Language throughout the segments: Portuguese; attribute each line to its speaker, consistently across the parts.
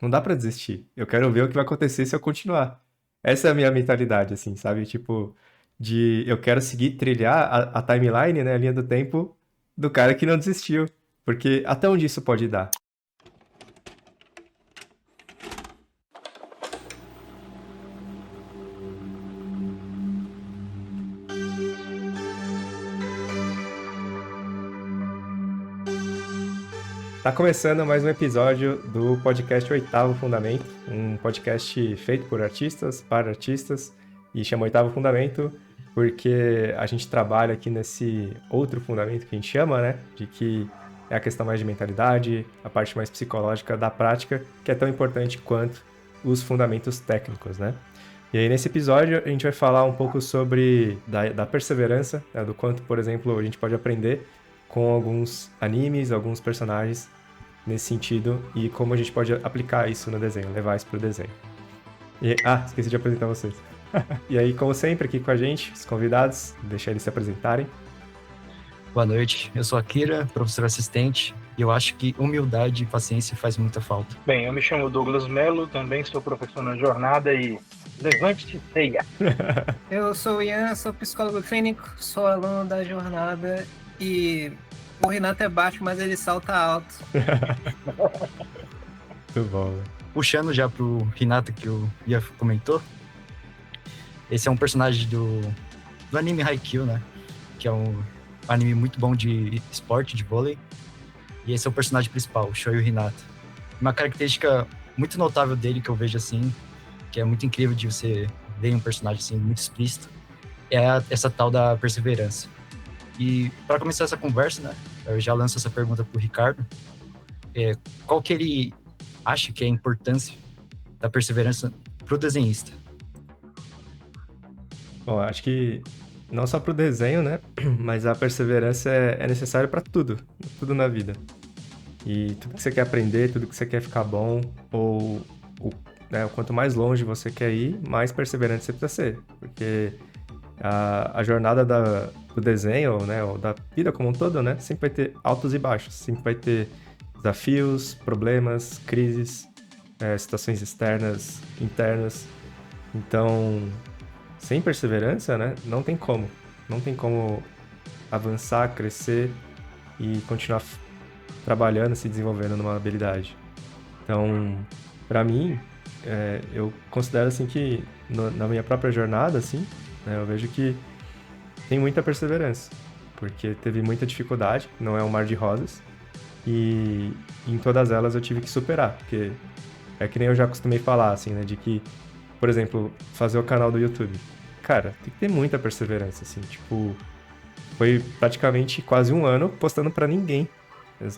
Speaker 1: Não dá pra desistir. Eu quero ver o que vai acontecer se eu continuar. Essa é a minha mentalidade, assim, sabe? Tipo, de eu quero seguir, trilhar a timeline, né, a linha do tempo do cara que não desistiu. Porque até onde isso pode dar? Tá começando mais um episódio do podcast Oitavo Fundamento, um podcast feito por artistas, para artistas, e chama Oitavo Fundamento porque a gente trabalha aqui nesse outro fundamento que a gente chama, né, de que é a questão mais de mentalidade, a parte mais psicológica da prática, que é tão importante quanto os fundamentos técnicos, né? E aí, nesse episódio, a gente vai falar um pouco sobre da perseverança, né, do quanto, por exemplo, a gente pode aprender com alguns animes, alguns personagens nesse sentido e como a gente pode aplicar isso no desenho, levar isso pro desenho. Esqueci de apresentar vocês. E aí, como sempre, aqui com a gente, os convidados, deixar eles se apresentarem.
Speaker 2: Boa noite, eu sou a Kira, professor assistente, e eu acho que humildade e paciência faz muita falta.
Speaker 3: Bem, eu me chamo Douglas Melo, também sou professor na jornada e levante-se e ceia.
Speaker 4: Eu sou o Ian, sou psicólogo clínico, sou aluno da jornada e o Renato é baixo, mas ele salta alto.
Speaker 1: Muito bom, né?
Speaker 2: Puxando já pro Hinata que o Ian comentou, esse é um personagem do anime Haikyuu, né? Que é um anime muito bom de esporte, de vôlei. E esse é o personagem principal, o Shoyo Hinata. Uma característica muito notável dele que eu vejo assim, que é muito incrível de você ver um personagem assim muito explícito, é essa tal da perseverança. E para começar essa conversa, né, eu já lanço essa pergunta pro Ricardo. Qual que ele acha que é a importância da perseverança pro desenhista?
Speaker 1: Bom, acho que não só pro desenho, né? Mas a perseverança é necessária para tudo, tudo na vida. E tudo que você quer aprender, tudo que você quer ficar bom, ou né, quanto mais longe você quer ir, mais perseverante você precisa ser. Porque a jornada do desenho, né, ou da vida como um todo, né, sempre vai ter altos e baixos, sempre vai ter desafios, problemas, crises, situações externas, internas. Então, sem perseverança, né, não tem como. Não tem como avançar, crescer e continuar trabalhando, se desenvolvendo numa habilidade. Então, para mim, eu considero assim que na minha própria jornada, assim, né, eu vejo que tem muita perseverança, porque teve muita dificuldade, não é um mar de rosas, e em todas elas eu tive que superar, porque é que nem eu já costumei falar, assim, né, de que, por exemplo, fazer o canal do YouTube. Cara, tem que ter muita perseverança, assim, tipo, foi praticamente quase um ano postando pra ninguém.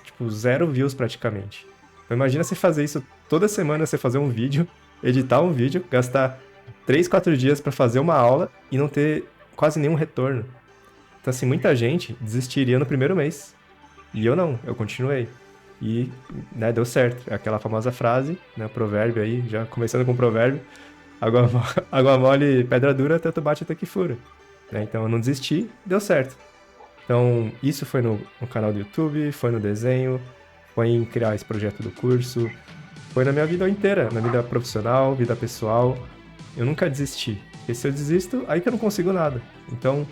Speaker 1: Tipo, 0 views praticamente. Então imagina você fazer isso toda semana, você fazer um vídeo, editar um vídeo, gastar 3, 4 dias pra fazer uma aula e não ter quase nenhum retorno. Então assim, muita gente desistiria no primeiro mês. E eu não, eu continuei. E, né, deu certo. É aquela famosa frase, né, provérbio aí, já começando com o provérbio, água mole, pedra dura, tanto bate até que fura. Né? Então eu não desisti, deu certo. Então, isso foi no canal do YouTube, foi no desenho, foi em criar esse projeto do curso, foi na minha vida inteira, na vida profissional, vida pessoal. Eu nunca desisti. Porque se eu desisto, aí que eu não consigo nada. Então,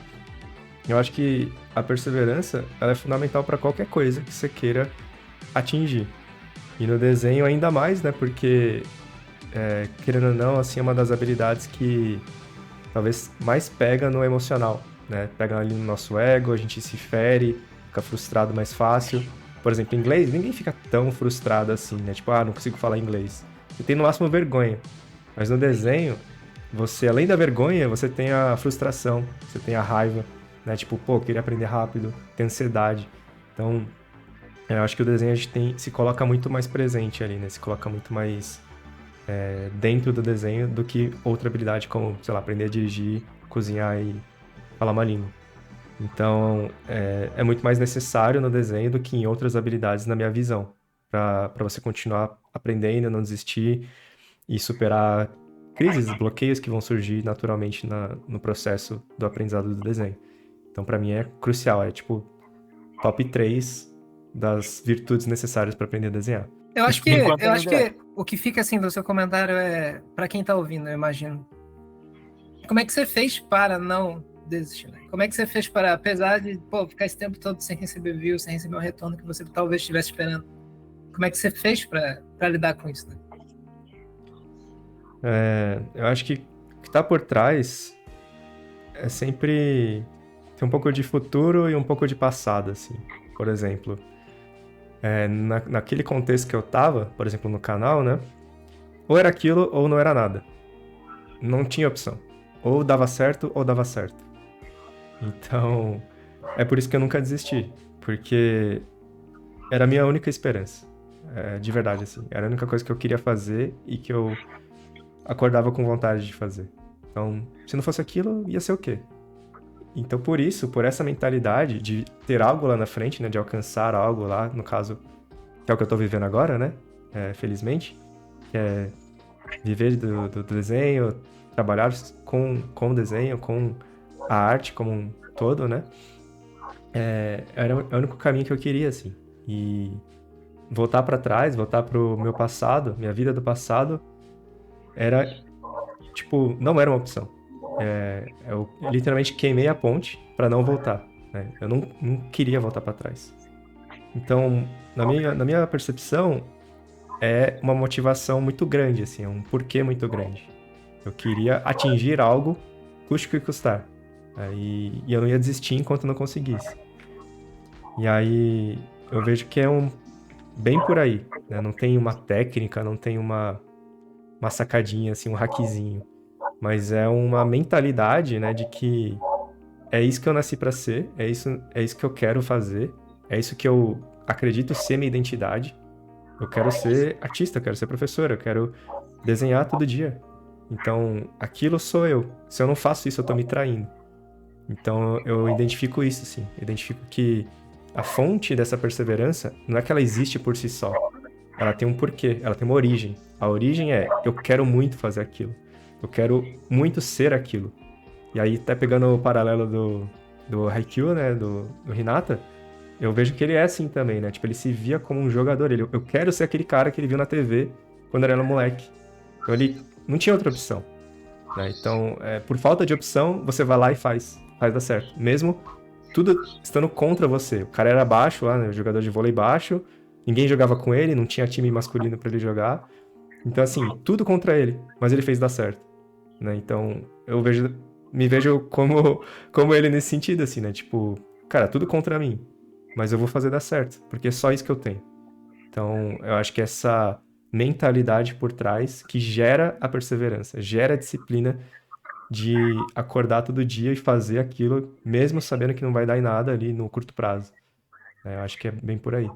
Speaker 1: eu acho que a perseverança, ela é fundamental para qualquer coisa que você queira atingir. E no desenho ainda mais, né? Porque, querendo ou não, assim, é uma das habilidades que talvez mais pega no emocional, né? Pega ali no nosso ego, a gente se fere, fica frustrado mais fácil. Por exemplo, em inglês, ninguém fica tão frustrado assim, né? Tipo, não consigo falar inglês. Você tem no máximo vergonha. Mas no desenho, você, além da vergonha, você tem a frustração, você tem a raiva, né? Tipo, pô, queria aprender rápido, tem ansiedade. Então, eu acho que o desenho a gente se coloca muito mais presente ali, né? Se coloca muito mais dentro do desenho do que outra habilidade como, sei lá, aprender a dirigir, cozinhar e falar uma língua. Então, é muito mais necessário no desenho do que em outras habilidades, na minha visão, para você continuar aprendendo, não desistir e superar crises, bloqueios que vão surgir naturalmente no processo do aprendizado do desenho. Então, para mim, é crucial, é tipo top 3 das virtudes necessárias para aprender a desenhar.
Speaker 4: Eu acho que,
Speaker 3: Enquanto
Speaker 4: eu acho
Speaker 3: ainda é.
Speaker 4: que o que fica assim do seu comentário é pra quem tá ouvindo, eu imagino. Como é que você fez para não desistir, né? Como é que você fez para, apesar de ficar esse tempo todo sem receber views, sem receber o retorno que você talvez estivesse esperando, como é que você fez para lidar com isso, né?
Speaker 1: Eu acho que o que tá por trás é sempre ter um pouco de futuro e um pouco de passado, assim. Por exemplo, naquele contexto que eu tava, por exemplo, no canal, né? Ou era aquilo ou não era nada. Não tinha opção. Ou dava certo ou dava certo. Então, é por isso que eu nunca desisti. Porque era a minha única esperança. De verdade, assim. Era a única coisa que eu queria fazer e que eu acordava com vontade de fazer. Então, se não fosse aquilo, ia ser o quê? Então, por isso, por essa mentalidade de ter algo lá na frente, né? De alcançar algo lá, no caso, que é o que eu tô vivendo agora, né? Felizmente. Que é viver do desenho, trabalhar com o desenho, com a arte como um todo, né? Era o único caminho que eu queria, assim. E voltar pra trás, voltar pro meu passado, minha vida do passado, era, tipo, não era uma opção. Eu literalmente queimei a ponte pra não voltar, né? Eu não queria voltar pra trás. Então, na minha percepção, é uma motivação muito grande, assim, é um porquê muito grande. Eu queria atingir algo, custe o que custar. E eu não ia desistir enquanto não conseguisse. E aí eu vejo que bem por aí, né? Não tem uma técnica, não tem uma sacadinha, assim, um hackzinho. Mas é uma mentalidade, né, de que é isso que eu nasci pra ser, é isso que eu quero fazer, é isso que eu acredito ser minha identidade. Eu quero ser artista, eu quero ser professor, eu quero desenhar todo dia. Então, aquilo sou eu. Se eu não faço isso, eu tô me traindo. Então, eu identifico isso, assim. Eu identifico que a fonte dessa perseverança não é que ela existe por si só. Ela tem um porquê, ela tem uma origem. A origem é, eu quero muito fazer aquilo. Eu quero muito ser aquilo. E aí, até pegando o paralelo do Haikyuu, né, do Hinata, eu vejo que ele é assim também, né? Tipo, ele se via como um jogador. Eu quero ser aquele cara que ele viu na TV quando ele era moleque. Então, ele não tinha outra opção, né? Então, por falta de opção, você vai lá e faz dar certo. Mesmo tudo estando contra você. O cara era baixo lá, né? O jogador de vôlei baixo, ninguém jogava com ele, não tinha time masculino pra ele jogar. Então, assim, tudo contra ele, mas ele fez dar certo, né? Então, me vejo como ele nesse sentido, assim, né? Tipo, cara, tudo contra mim, mas eu vou fazer dar certo, porque é só isso que eu tenho. Então, eu acho que essa mentalidade por trás que gera a perseverança, gera a disciplina de acordar todo dia e fazer aquilo, mesmo sabendo que não vai dar em nada ali no curto prazo. Eu acho que é bem por aí.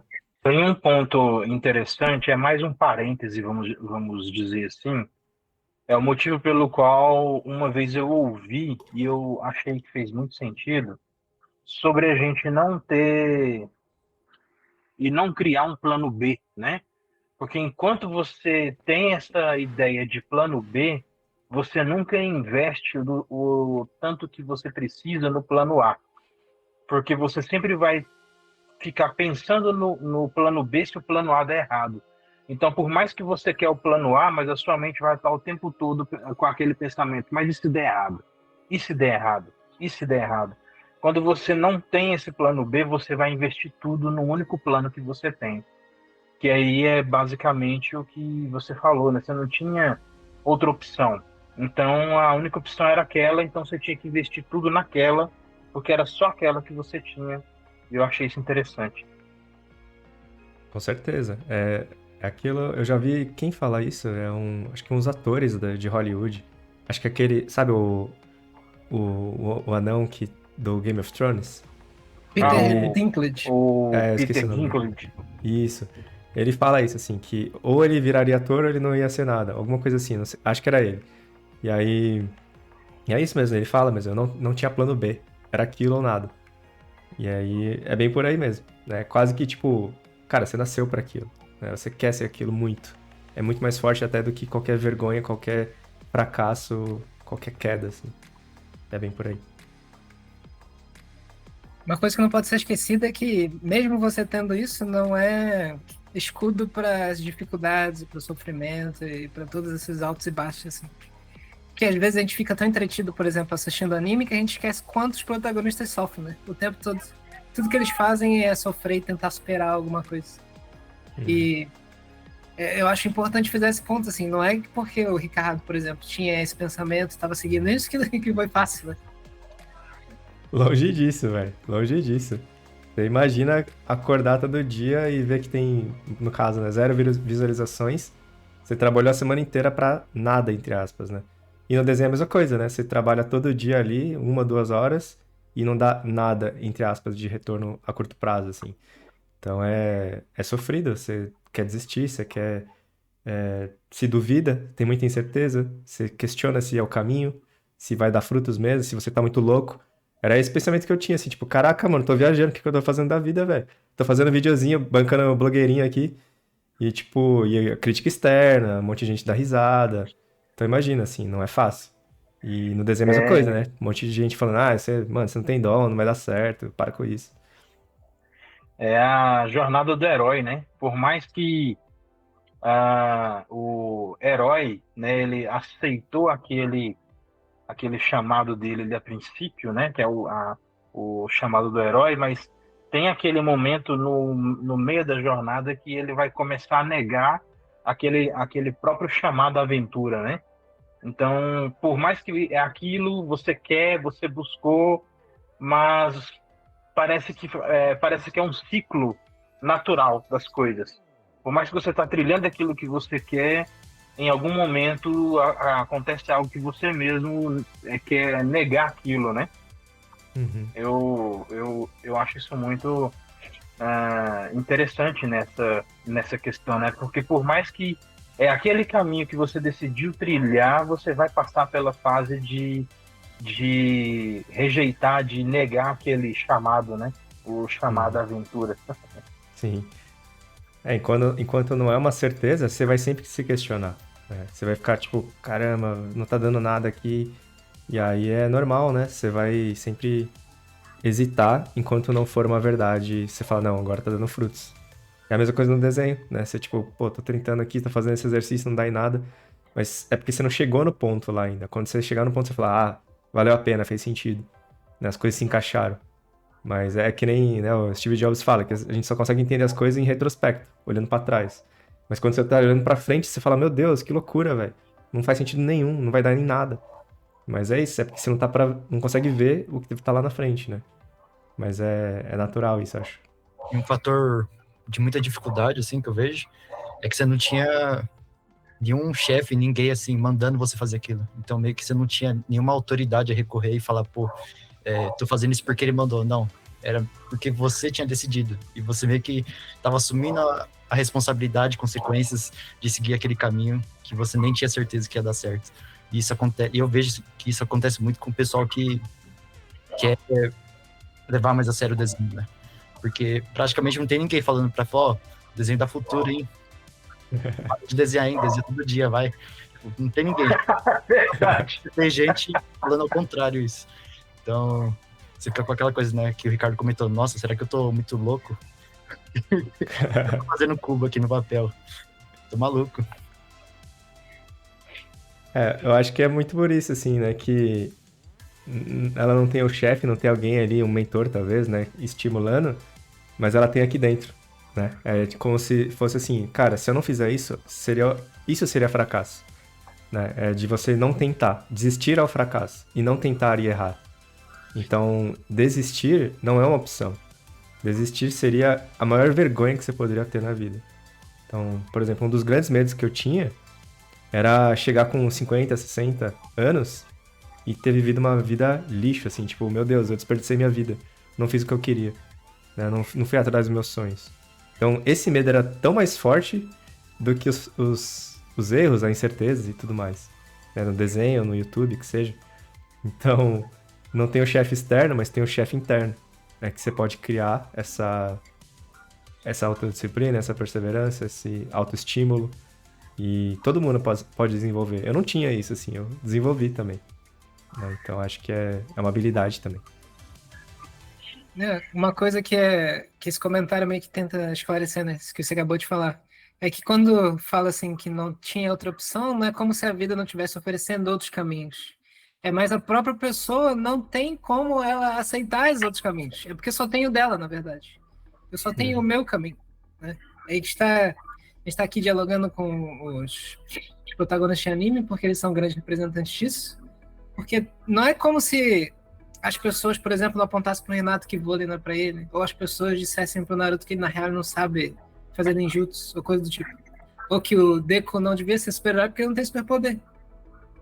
Speaker 3: Tem um ponto interessante, é mais um parêntese, vamos dizer assim. É o motivo pelo qual uma vez eu ouvi e eu achei que fez muito sentido sobre a gente não ter e não criar um plano B, né? Porque enquanto você tem essa ideia de plano B, você nunca investe o tanto que você precisa no plano A. Porque você sempre vai ficar pensando no plano B se o plano A der errado. Então, por mais que você quer o plano A, mas a sua mente vai estar o tempo todo com aquele pensamento, mas e se der errado? E se der errado? E se der errado? Quando você não tem esse plano B, você vai investir tudo no único plano que você tem. Que aí é basicamente o que você falou, né? Você não tinha outra opção. Então, a única opção era aquela, então você tinha que investir tudo naquela, porque era só aquela que você tinha. E eu achei isso interessante.
Speaker 1: Com certeza. É aquilo, eu já vi quem fala isso, acho que uns atores de Hollywood. Acho que aquele, sabe o anão do Game of Thrones?
Speaker 4: Peter
Speaker 1: Ele-
Speaker 4: Dinklage.
Speaker 1: Eu esqueci
Speaker 3: Peter
Speaker 1: o nome.
Speaker 3: Dinklage.
Speaker 1: Isso. Ele fala isso, assim, que ou ele viraria ator ou ele não ia ser nada. Alguma coisa assim, não sei, acho que era ele. E aí. E é isso mesmo, ele fala, mas eu não tinha plano B. Era aquilo ou nada. E aí é bem por aí mesmo, né? Quase que tipo, cara, você nasceu pra aquilo, né? Você quer ser aquilo muito. É muito mais forte até do que qualquer vergonha, qualquer fracasso, qualquer queda, assim. É bem por aí.
Speaker 4: Uma coisa que não pode ser esquecida é que, mesmo você tendo isso, não é escudo para as dificuldades, para o sofrimento e para todos esses altos e baixos, assim. Porque às vezes a gente fica tão entretido, por exemplo, assistindo anime, que a gente esquece quantos protagonistas sofrem, né? O tempo todo. Tudo que eles fazem é sofrer e tentar superar alguma coisa. E eu acho importante fazer esse ponto, assim, não é porque o Ricardo, por exemplo, tinha esse pensamento, estava seguindo isso que foi fácil, né?
Speaker 1: Longe disso, velho. Longe disso. Você imagina acordar todo dia e ver que tem, no caso, né, 0 visualizações. Você trabalhou a semana inteira pra nada, entre aspas, né? E no desenho é a mesma coisa, né? Você trabalha todo dia ali, 1, 2 horas, e não dá nada, entre aspas, de retorno a curto prazo, assim. Então é sofrido, você quer desistir, você quer, se duvida, tem muita incerteza, você questiona se é o caminho, se vai dar frutos mesmo, se você tá muito louco. Era esse pensamento que eu tinha, assim, tipo, caraca, mano, tô viajando, o que que eu tô fazendo da vida, velho? Tô fazendo videozinho, bancando um blogueirinho aqui, e tipo, e a crítica externa, um monte de gente dá risada. Então imagina, assim, não é fácil. E no desenho é a mesma coisa,
Speaker 3: É,
Speaker 1: né? Um monte de gente falando, ah, você, mano, você não tem dom, não vai dar certo, para com isso.
Speaker 3: é a jornada do herói, né? Por mais que o herói, né, ele aceitou aquele chamado dele a princípio, né, que é o chamado do herói, mas tem aquele momento no meio da jornada que ele vai começar a negar aquele próprio chamado à aventura, né? Então, por mais que é aquilo, você quer, você buscou, mas parece que é um ciclo natural das coisas. Por mais que você está trilhando aquilo que você quer, em algum momento acontece algo que você mesmo quer negar aquilo, né?
Speaker 1: Uhum.
Speaker 3: Eu acho isso muito interessante nessa questão, né? Porque por mais que é aquele caminho que você decidiu trilhar, você vai passar pela fase de rejeitar, de negar aquele chamado, né? O chamado
Speaker 1: Uhum.
Speaker 3: à aventura.
Speaker 1: Sim. Enquanto não é uma certeza, você vai sempre se questionar, né? Você vai ficar tipo, caramba, não tá dando nada aqui. E aí é normal, né? Você vai sempre hesitar enquanto não for uma verdade. Você fala, não, agora tá dando frutos. É a mesma coisa no desenho, né? Você tipo, pô, tô tentando aqui, tô fazendo esse exercício, não dá em nada. Mas é porque você não chegou no ponto lá ainda. Quando você chegar no ponto, você fala, ah, valeu a pena, fez sentido. Né? As coisas se encaixaram. Mas é que nem, né, o Steve Jobs fala, que a gente só consegue entender as coisas em retrospecto, olhando pra trás. Mas quando você tá olhando pra frente, você fala, meu Deus, que loucura, velho. Não faz sentido nenhum, não vai dar em nada. Mas é isso, é porque você não consegue ver o que tá lá na frente, né? Mas é natural isso, acho.
Speaker 2: E um fator de muita dificuldade, assim, que eu vejo, é que você não tinha nenhum chefe, ninguém, assim, mandando você fazer aquilo. Então, meio que você não tinha nenhuma autoridade a recorrer e falar, pô, tô fazendo isso porque ele mandou. Não, era porque você tinha decidido. E você meio que tava assumindo a responsabilidade, consequências de seguir aquele caminho que você nem tinha certeza que ia dar certo. E isso acontece, e eu vejo que isso acontece muito com o pessoal que quer levar mais a sério o desenho, né? Porque praticamente não tem ninguém falando pra falar, ó, desenho da futuro, hein? Para de desenhar, hein? Desenha todo dia, vai. Tipo, não tem ninguém.
Speaker 3: Verdade.
Speaker 2: Tem gente falando ao contrário isso. Então, você fica com aquela coisa, né, que o Ricardo comentou, nossa, será que eu tô muito louco? Tô fazendo cubo aqui no papel. Tô maluco.
Speaker 1: Eu acho que é muito por isso, assim, né? Que ela não tem o chefe, não tem alguém ali, um mentor, talvez, né? Estimulando, mas ela tem aqui dentro, né? É como se fosse assim, cara, se eu não fizer isso, isso seria fracasso, né? É de você não tentar, desistir ao fracasso e não tentar e errar. Então, desistir não é uma opção. Desistir seria a maior vergonha que você poderia ter na vida. Então, por exemplo, um dos grandes medos que eu tinha era chegar com 50, 60 anos e ter vivido uma vida lixo, assim, tipo, meu Deus, eu desperdicei minha vida, não fiz o que eu queria, né? Não fui atrás dos meus sonhos. Então, esse medo era tão mais forte do que os erros, a incerteza e tudo mais, né? No desenho, no YouTube, que seja. Então, não tem o chefe externo, mas tem o chefe interno, né? Que você pode criar essa autodisciplina, essa perseverança, esse autoestímulo. E todo mundo pode desenvolver. Eu não tinha isso, assim, eu desenvolvi também, né? Então acho que é uma habilidade também.
Speaker 4: Uma coisa que esse comentário meio que tenta esclarecer, né? Isso que você acabou de falar. É que quando fala assim que não tinha outra opção, não é como se a vida não estivesse oferecendo outros caminhos. É mais a própria pessoa não tem como ela aceitar os outros caminhos. É porque só tem o dela, na verdade. Eu só tenho o meu caminho, né? A gente está aqui dialogando com os protagonistas de anime porque eles são grandes representantes disso. Porque não é como se as pessoas, por exemplo, não apontassem pro Renato que vôlei não é pra ele, ou as pessoas dissessem pro Naruto que ele, na real, não sabe fazer ninjutsu, ou coisa do tipo. Ou que o Deku não devia ser super-herói porque ele não tem superpoder.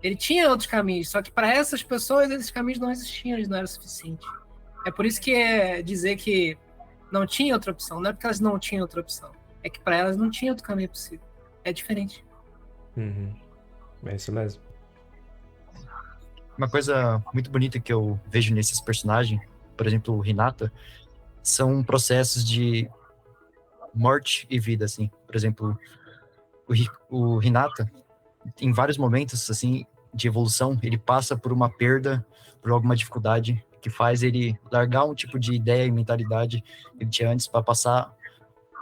Speaker 4: Ele tinha outros caminhos, só que para essas pessoas, esses caminhos não existiam, eles não eram suficientes. É por isso que dizer que não tinha outra opção, não é porque elas não tinham outra opção, é que para elas não tinha outro caminho possível. É diferente.
Speaker 1: É isso mesmo.
Speaker 2: Uma coisa muito bonita que eu vejo nesses personagens, por exemplo, o Hinata, são processos de morte e vida, assim. Por exemplo, o Hinata, em vários momentos, assim, de evolução, ele passa por uma perda, por alguma dificuldade, que faz ele largar um tipo de ideia e mentalidade que ele tinha antes para passar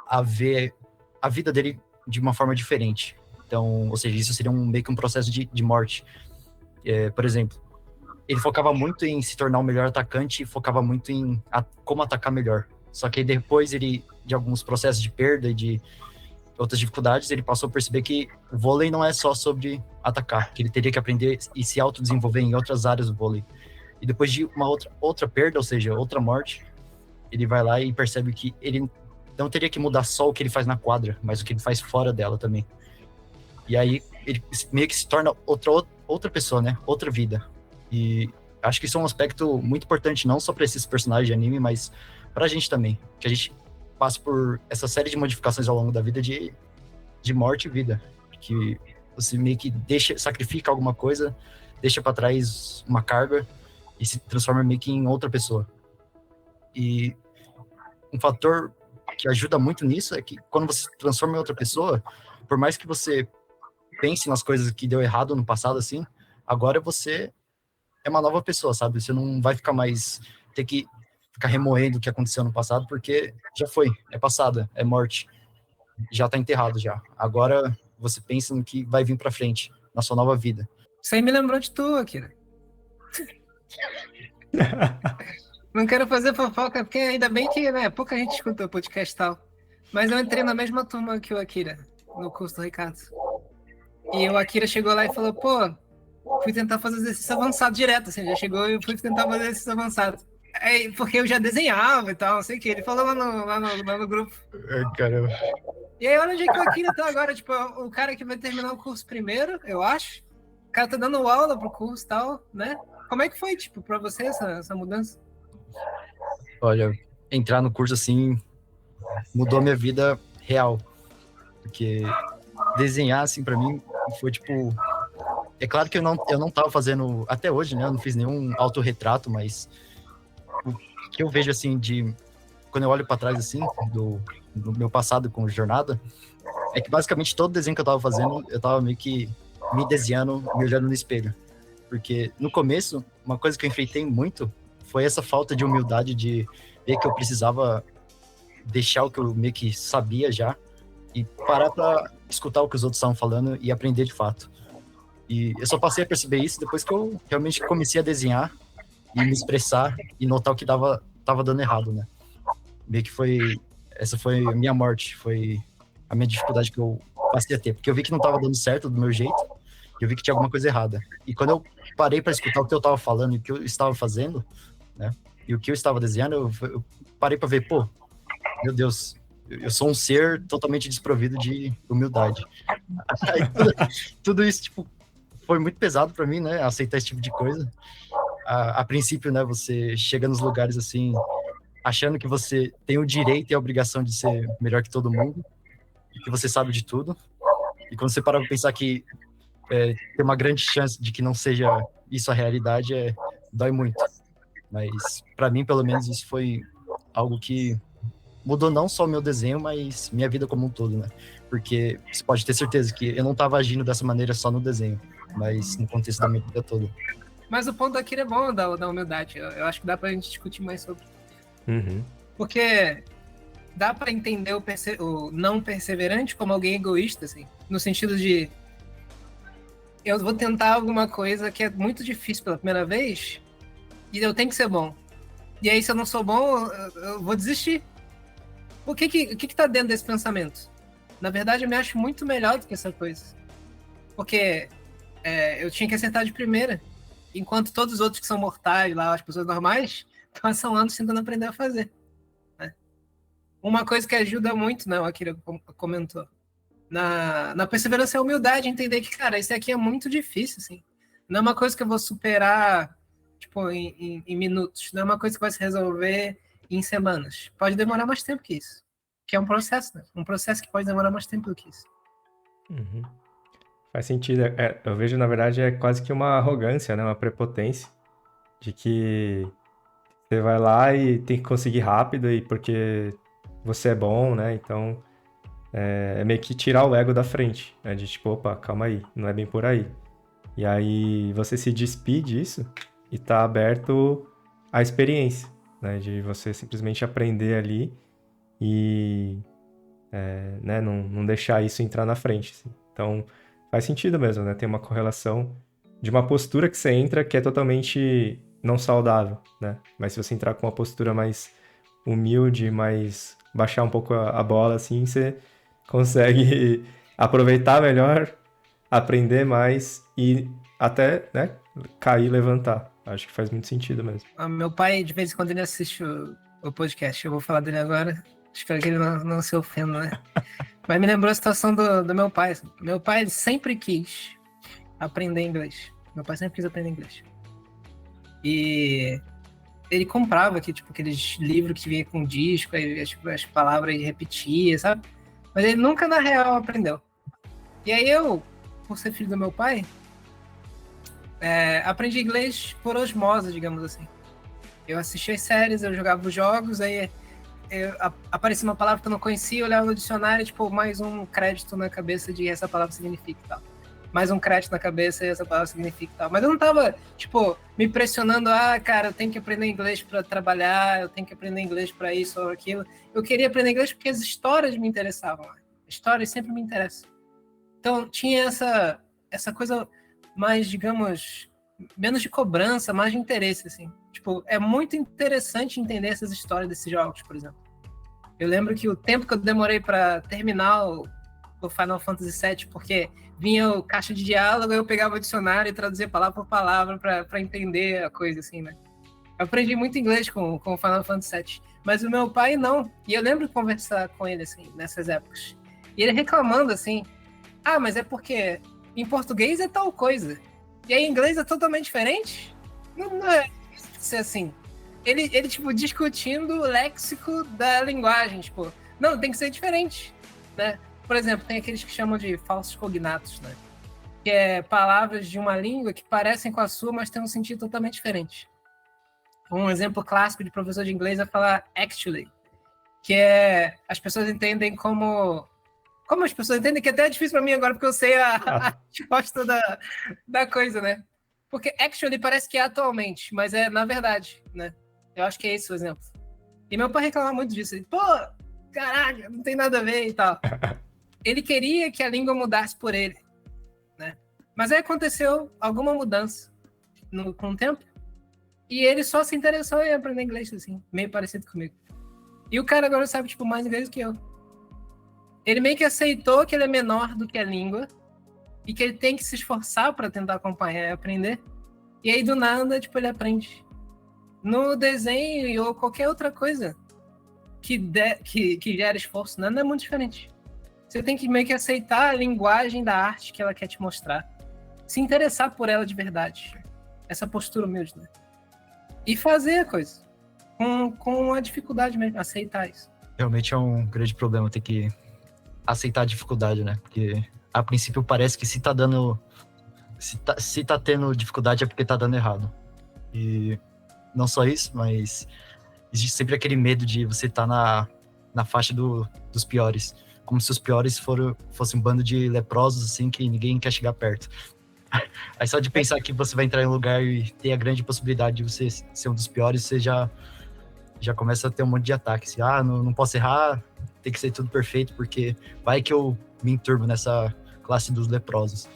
Speaker 2: a ver a vida dele de uma forma diferente. Então, ou seja, isso seria meio que um processo de morte. Por exemplo, ele focava muito em se tornar o melhor atacante e focava muito em como atacar melhor. Só que depois de alguns processos de perda e de outras dificuldades, ele passou a perceber que o vôlei não é só sobre atacar, que ele teria que aprender e se autodesenvolver em outras áreas do vôlei. E depois de uma outra perda, ou seja, outra morte, ele vai lá e percebe que ele não teria que mudar só o que ele faz na quadra, mas o que ele faz fora dela também. E aí ele meio que se torna outra pessoa, né? Outra vida. E acho que isso é um aspecto muito importante, não só para esses personagens de anime, mas pra gente também. Que a gente passa por essa série de modificações ao longo da vida de morte e vida. Que você meio que sacrifica alguma coisa, deixa para trás uma carga e se transforma meio que em outra pessoa. E um fator que ajuda muito nisso é que quando você se transforma em outra pessoa, por mais que você pense nas coisas que deu errado no passado, assim, agora você é uma nova pessoa, sabe? Você não vai ficar mais ter que ficar remoendo o que aconteceu no passado, porque já foi, é passado, é morte, já tá enterrado já. Agora você pensa no que vai vir pra frente, na sua nova vida.
Speaker 4: Isso aí me lembrou de tu, Akira. Não quero fazer fofoca, porque ainda bem que, né, pouca gente escuta o podcast e tal. Mas eu entrei na mesma turma que o Akira, no curso do Ricardo. E o Akira chegou lá e falou, pô, fui tentar fazer exercício avançado direto, assim, já chegou e eu fui tentar fazer exercício avançado. Aí, porque eu já desenhava e tal, não sei o que. Ele falou lá no grupo.
Speaker 2: Caramba.
Speaker 4: E aí, olha onde é que o Akira tá agora. Tipo, o cara que vai terminar o curso primeiro, eu acho. O cara tá dando aula pro curso e tal, né? Como é que foi, tipo, pra você essa mudança?
Speaker 2: Olha, entrar no curso, assim, mudou minha vida real. Porque desenhar, assim, pra mim, foi, tipo... É claro que eu não tava fazendo... Até hoje, né? Eu não fiz nenhum autorretrato, mas... O que eu vejo, assim, quando eu olho pra trás, assim, do meu passado com jornada, é que, basicamente, todo desenho que eu tava fazendo, eu tava meio que me desenhando, me olhando no espelho. Porque, no começo, uma coisa que eu enfrentei muito foi essa falta de humildade de ver que eu precisava deixar o que eu meio que sabia já e parar pra escutar o que os outros estavam falando e aprender de fato. E eu só passei a perceber isso depois que eu realmente comecei a desenhar e me expressar e notar o que tava dando errado, né? Meio que essa foi a minha morte, foi a minha dificuldade que eu passei a ter, porque eu vi que não tava dando certo do meu jeito, e eu vi que tinha alguma coisa errada. E quando eu parei para escutar o que eu tava falando e o que eu estava fazendo, né? E o que eu estava desenhando, eu parei para ver, pô, meu Deus, eu sou um ser totalmente desprovido de humildade. Aí, tudo isso, tipo, foi muito pesado para mim, né? Aceitar esse tipo de coisa. A princípio, né, você chega nos lugares assim, achando que você tem o direito e a obrigação de ser melhor que todo mundo, e que você sabe de tudo. E quando você para pra pensar que tem uma grande chance de que não seja isso a realidade, dói muito. Mas, para mim, pelo menos, isso foi algo que mudou não só o meu desenho, mas minha vida como um todo, né? Porque você pode ter certeza que eu não estava agindo dessa maneira só no desenho, mas no contexto da minha vida toda.
Speaker 4: Mas o ponto aqui é bom da humildade. Eu acho que dá pra gente discutir mais sobre.
Speaker 1: Uhum.
Speaker 4: Porque dá pra entender o não perseverante como alguém egoísta, assim. No sentido de, eu vou tentar alguma coisa que é muito difícil pela primeira vez e eu tenho que ser bom. E aí, se eu não sou bom, eu vou desistir. O que tá dentro desse pensamento? Na verdade, eu me acho muito melhor do que essa coisa. Porque eu tinha que acertar de primeira. Enquanto todos os outros que são mortais lá, as pessoas normais, passam anos tentando aprender a fazer. Né? Uma coisa que ajuda muito, né, o Akira comentou, na perseverança é a humildade, entender que, cara, isso aqui é muito difícil, assim. Não é uma coisa que eu vou superar, tipo, em minutos. Não é uma coisa que vai se resolver em semanas. Pode demorar mais tempo que isso. Que é um processo, né? Um processo que pode demorar mais tempo do que isso.
Speaker 1: Uhum. Faz sentido. Eu vejo, na verdade, é quase que uma arrogância, né? Uma prepotência de que você vai lá e tem que conseguir rápido e porque você é bom, né? Então, é meio que tirar o ego da frente, né? De tipo, opa, calma aí, não é bem por aí. E aí você se despir disso e tá aberto à experiência, né? De você simplesmente aprender ali e né, não deixar isso entrar na frente. Assim. Então, faz sentido mesmo, né? Tem uma correlação de uma postura que você entra que é totalmente não saudável, né? Mas se você entrar com uma postura mais humilde, mais baixar um pouco a bola, assim, você consegue aproveitar melhor, aprender mais e até, né, cair e levantar. Acho que faz muito sentido mesmo.
Speaker 4: Meu pai, de vez em quando, ele assiste o podcast. Eu vou falar dele agora. Espero que ele não se ofenda, né? Mas me lembrou a situação do meu pai. Meu pai, ele sempre quis aprender inglês. Meu pai sempre quis aprender inglês. E ele comprava aqui, tipo, aqueles livros que vinha com disco, aí tipo, as palavras ele repetia, sabe? Mas ele nunca, na real, aprendeu. E aí eu, por ser filho do meu pai, aprendi inglês por osmose, digamos assim. Eu assistia as séries, eu jogava os jogos, aí aparecia uma palavra que eu não conhecia, eu olhava no dicionário, tipo, mais um crédito na cabeça de essa palavra significa e tal. Mais um crédito na cabeça e essa palavra significa e tal. Mas eu não tava, tipo, me pressionando, cara, eu tenho que aprender inglês para trabalhar, eu tenho que aprender inglês para isso ou aquilo. Eu queria aprender inglês porque as histórias me interessavam. Histórias sempre me interessam. Então, tinha essa coisa mais, digamos, menos de cobrança, mais de interesse, assim. Tipo, é muito interessante entender essas histórias desses jogos, por exemplo. Eu lembro que o tempo que eu demorei para terminar o Final Fantasy VII, porque vinha o caixa de diálogo, eu pegava o dicionário e traduzia palavra por palavra para entender a coisa, assim, né? Eu aprendi muito inglês com o Final Fantasy VII, mas o meu pai não. E eu lembro de conversar com ele, assim, nessas épocas. E ele reclamando, assim, mas é porque em português é tal coisa. E aí em inglês é totalmente diferente? Não é ser assim. Ele, tipo, discutindo o léxico da linguagem, tipo, não, tem que ser diferente, né? Por exemplo, tem aqueles que chamam de falsos cognatos, né? Que é palavras de uma língua que parecem com a sua, mas têm um sentido totalmente diferente. Um exemplo clássico de professor de inglês é falar actually, que as pessoas entendem como as pessoas entendem, que até é difícil para mim agora, porque eu sei a resposta da coisa, né? Porque actually parece que é atualmente, mas é na verdade, né? Eu acho que é esse o exemplo. E meu pai reclamava muito disso. Ele, caralho, não tem nada a ver e tal. Ele queria que a língua mudasse por ele, né? Mas aí aconteceu alguma mudança com o tempo, e ele só se interessou em aprender inglês, assim, meio parecido comigo. E o cara agora sabe, tipo, mais inglês do que eu. Ele meio que aceitou que ele é menor do que a língua e que ele tem que se esforçar para tentar acompanhar e aprender. E aí, do nada, tipo, ele aprende. No desenho ou qualquer outra coisa que gera esforço, né? Não é muito diferente. Você tem que meio que aceitar a linguagem da arte que ela quer te mostrar. Se interessar por ela de verdade. Essa postura humilde, né? E fazer a coisa. Com a dificuldade mesmo, aceitar isso.
Speaker 2: Realmente é um grande problema ter que aceitar a dificuldade, né? Porque a princípio parece que se tá tendo dificuldade é porque tá dando errado. E não só isso, mas existe sempre aquele medo de você estar na faixa dos piores. Como se os piores fossem um bando de leprosos, assim, que ninguém quer chegar perto. Aí só de pensar que você vai entrar em um lugar e ter a grande possibilidade de você ser um dos piores, você já Já começa a ter um monte de ataque. Assim, não posso errar, tem que ser tudo perfeito, porque vai que eu me enturbo nessa classe dos leprosos.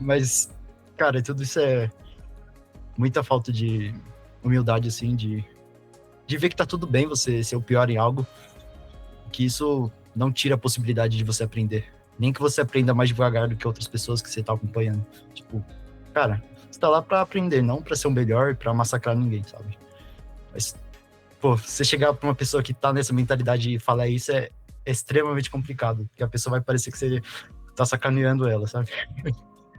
Speaker 2: Mas, cara, tudo isso é muita falta de humildade, assim, de ver que tá tudo bem você ser o pior em algo, que isso não tira a possibilidade de você aprender. Nem que você aprenda mais devagar do que outras pessoas que você tá acompanhando. Tipo, cara, você tá lá pra aprender, não pra ser o melhor e pra massacrar ninguém, sabe? Mas, pô, você chegar pra uma pessoa que tá nessa mentalidade e falar isso é extremamente complicado, porque a pessoa vai parecer que você tá sacaneando ela, sabe?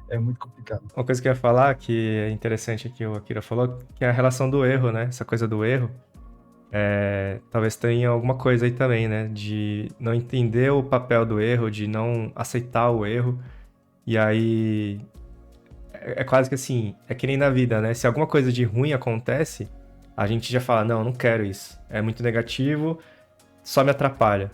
Speaker 2: É muito complicado.
Speaker 1: Uma coisa que eu ia falar, que é interessante que o Akira falou, que é a relação do erro, né? Essa coisa do erro. Talvez tenha alguma coisa aí também, né? De não entender o papel do erro, de não aceitar o erro. E aí... É quase que assim, é que nem na vida, né? Se alguma coisa de ruim acontece, a gente já fala, não quero isso. É muito negativo, só me atrapalha.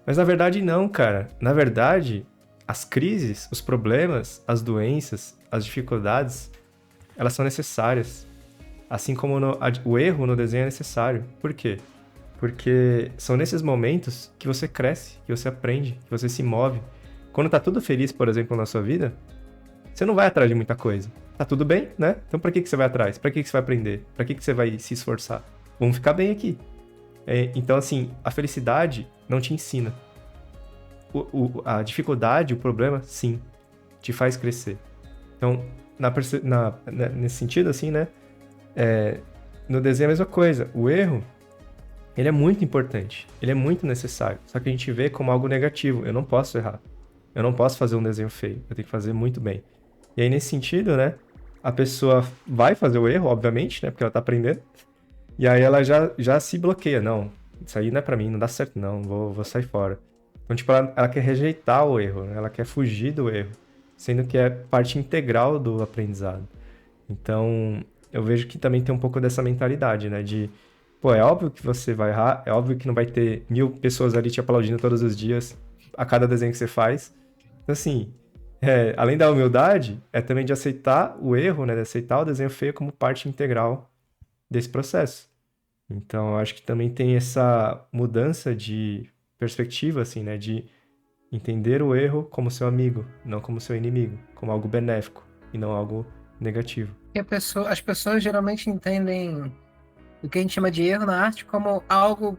Speaker 1: Mas na verdade não, cara. Na verdade, as crises, os problemas, as doenças, as dificuldades, elas são necessárias. Assim como o erro no desenho é necessário. Por quê? Porque são nesses momentos que você cresce, que você aprende, que você se move. Quando tá tudo feliz, por exemplo, na sua vida, você não vai atrás de muita coisa. Tá tudo bem, né? Então pra que você vai atrás? Pra que você vai aprender? Pra que você vai se esforçar? Vamos ficar bem aqui. Então, assim, a felicidade não te ensina. A dificuldade, o problema, sim, te faz crescer. Então, nesse sentido, assim, né? No desenho é a mesma coisa. O erro, ele é muito importante. Ele é muito necessário. Só que a gente vê como algo negativo. Eu não posso errar. Eu não posso fazer um desenho feio. Eu tenho que fazer muito bem. E aí, nesse sentido, né? A pessoa vai fazer o erro, obviamente, né? Porque ela tá aprendendo. E aí ela já se bloqueia. Não, isso aí não é pra mim, não dá certo não, vou sair fora. Então, tipo, ela quer rejeitar o erro, né? Ela quer fugir do erro. Sendo que é parte integral do aprendizado. Então, eu vejo que também tem um pouco dessa mentalidade, né? De, pô, é óbvio que você vai errar, é óbvio que não vai ter 1000 pessoas ali te aplaudindo todos os dias, a cada desenho que você faz. Então, assim, além da humildade, é também de aceitar o erro, né? De aceitar o desenho feio como parte integral desse processo. Então, eu acho que também tem essa mudança de perspectiva, assim, né? De entender o erro como seu amigo, não como seu inimigo, como algo benéfico e não algo negativo.
Speaker 4: E as pessoas geralmente entendem o que a gente chama de erro na arte como algo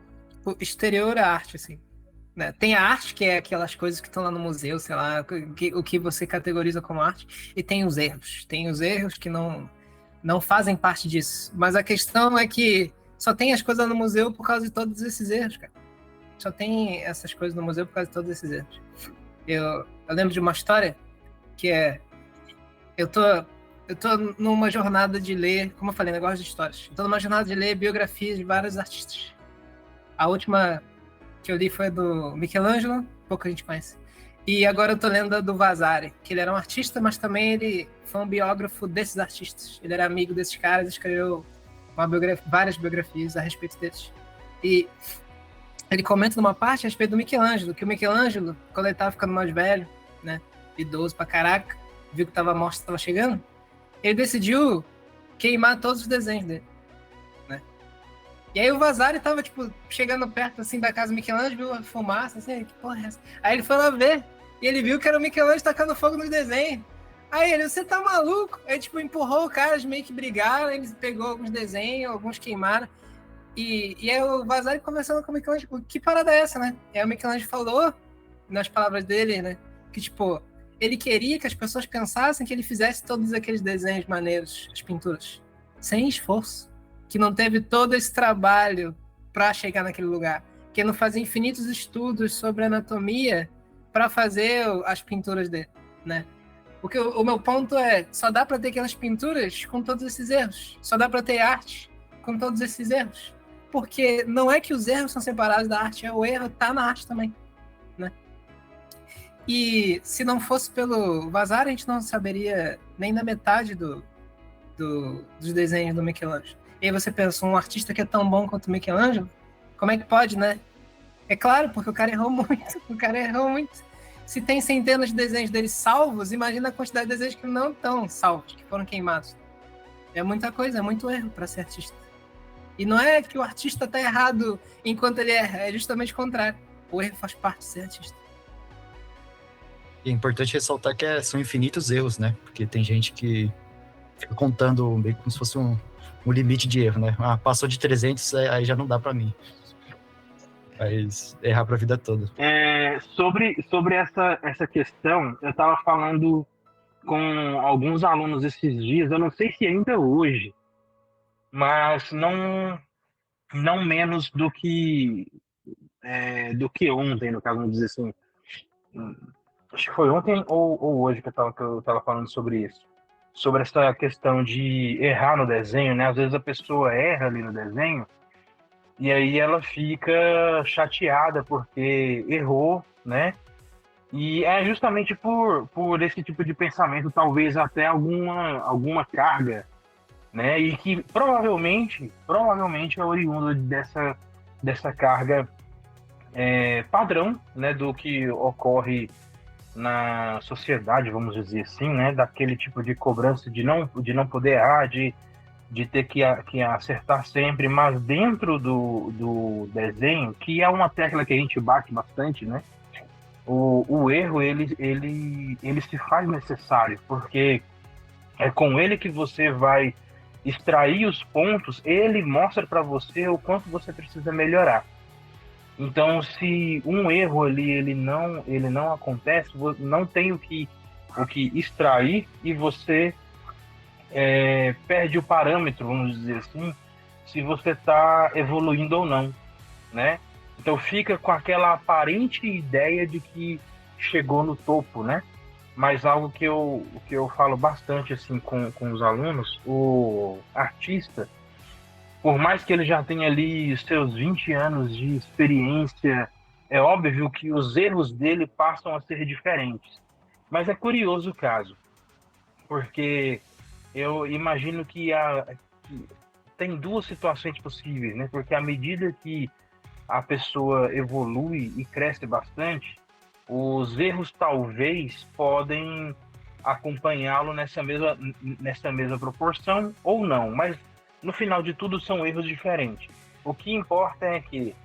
Speaker 4: exterior à arte, assim. Né? Tem a arte, que é aquelas coisas que estão lá no museu, sei lá, o que você categoriza como arte, e tem os erros. Tem os erros que não fazem parte disso. Mas a questão é que só tem as coisas no museu por causa de todos esses erros, cara. Só tem essas coisas no museu por causa de todos esses erros. Eu lembro de uma história que é... Eu tô numa jornada de ler, como eu falei, negócio de histórias. Eu tô numa jornada de ler biografias de vários artistas. A última que eu li foi do Michelangelo, pouco a gente conhece. E agora eu tô lendo a do Vasari, que ele era um artista, mas também ele foi um biógrafo desses artistas. Ele era amigo desses caras e escreveu várias biografias a respeito deles. E ele comenta numa parte a respeito do Michelangelo, que o Michelangelo, quando ele tava ficando mais velho, né, idoso pra caraca, viu que a morte estava chegando, ele decidiu queimar todos os desenhos dele, né? E aí o Vasari tava, tipo, chegando perto, assim, da casa do Michelangelo, viu a fumaça, assim, que porra é essa? Aí ele foi lá ver, e ele viu que era o Michelangelo tacando fogo nos desenhos. Aí ele, você tá maluco? Aí, tipo, empurrou o cara, eles meio que brigaram, ele pegou alguns desenhos, alguns queimaram, e aí o Vasari conversando com o Michelangelo, que parada é essa, né? E aí o Michelangelo falou, nas palavras dele, né, que, tipo, ele queria que as pessoas pensassem que ele fizesse todos aqueles desenhos maneiros, as pinturas, sem esforço, que não teve todo esse trabalho para chegar naquele lugar, que não fazia infinitos estudos sobre anatomia para fazer as pinturas dele, né? Porque o meu ponto é, só dá para ter aquelas pinturas com todos esses erros, só dá para ter arte com todos esses erros, porque não é que os erros são separados da arte, o erro tá na arte também, né? E se não fosse pelo Vasari, a gente não saberia nem da metade dos desenhos do Michelangelo. E aí você pensa, um artista que é tão bom quanto o Michelangelo, como é que pode, né? É claro, porque o cara errou muito. Se tem centenas de desenhos dele salvos, imagina a quantidade de desenhos que não estão salvos, que foram queimados. É muita coisa, é muito erro para ser artista. E não é que o artista tá errado enquanto ele erra, é justamente o contrário. O erro faz parte de ser artista.
Speaker 2: E é importante ressaltar que são infinitos erros, né? Porque tem gente que fica contando meio como se fosse um limite de erro, né? Ah, passou de 300, aí já não dá pra mim. Mas errar pra vida toda.
Speaker 3: Sobre essa questão, eu estava falando com alguns alunos esses dias, eu não sei se ainda hoje, mas não menos do que ontem, no caso, vamos dizer assim. Acho que foi ontem ou hoje que eu tava falando sobre isso. Sobre essa questão de errar no desenho, né? Às vezes a pessoa erra ali no desenho e aí ela fica chateada porque errou, né? E é justamente por esse tipo de pensamento, talvez até alguma carga, né? E que provavelmente é oriundo dessa carga padrão, né? Do que ocorre na sociedade, vamos dizer assim, né? Daquele tipo de cobrança de não poder errar, de ter que acertar sempre, mas dentro do desenho, que é uma tecla que a gente bate bastante, né? O erro, ele se faz necessário, porque é com ele que você vai extrair os pontos, ele mostra para você o quanto você precisa melhorar. Então, se um erro ali ele não acontece, não tem o que extrair e você perde o parâmetro, vamos dizer assim, se você está evoluindo ou não, né? Então fica com aquela aparente ideia de que chegou no topo, né? Mas algo que eu falo bastante assim com os alunos, o artista, por mais que ele já tenha ali os seus 20 anos de experiência, é óbvio que os erros dele passam a ser diferentes. Mas é curioso o caso, porque eu imagino que tem duas situações possíveis, né? Porque à medida que a pessoa evolui e cresce bastante, os erros talvez podem acompanhá-lo nessa mesma proporção ou não, mas no final de tudo são erros diferentes. O que importa é que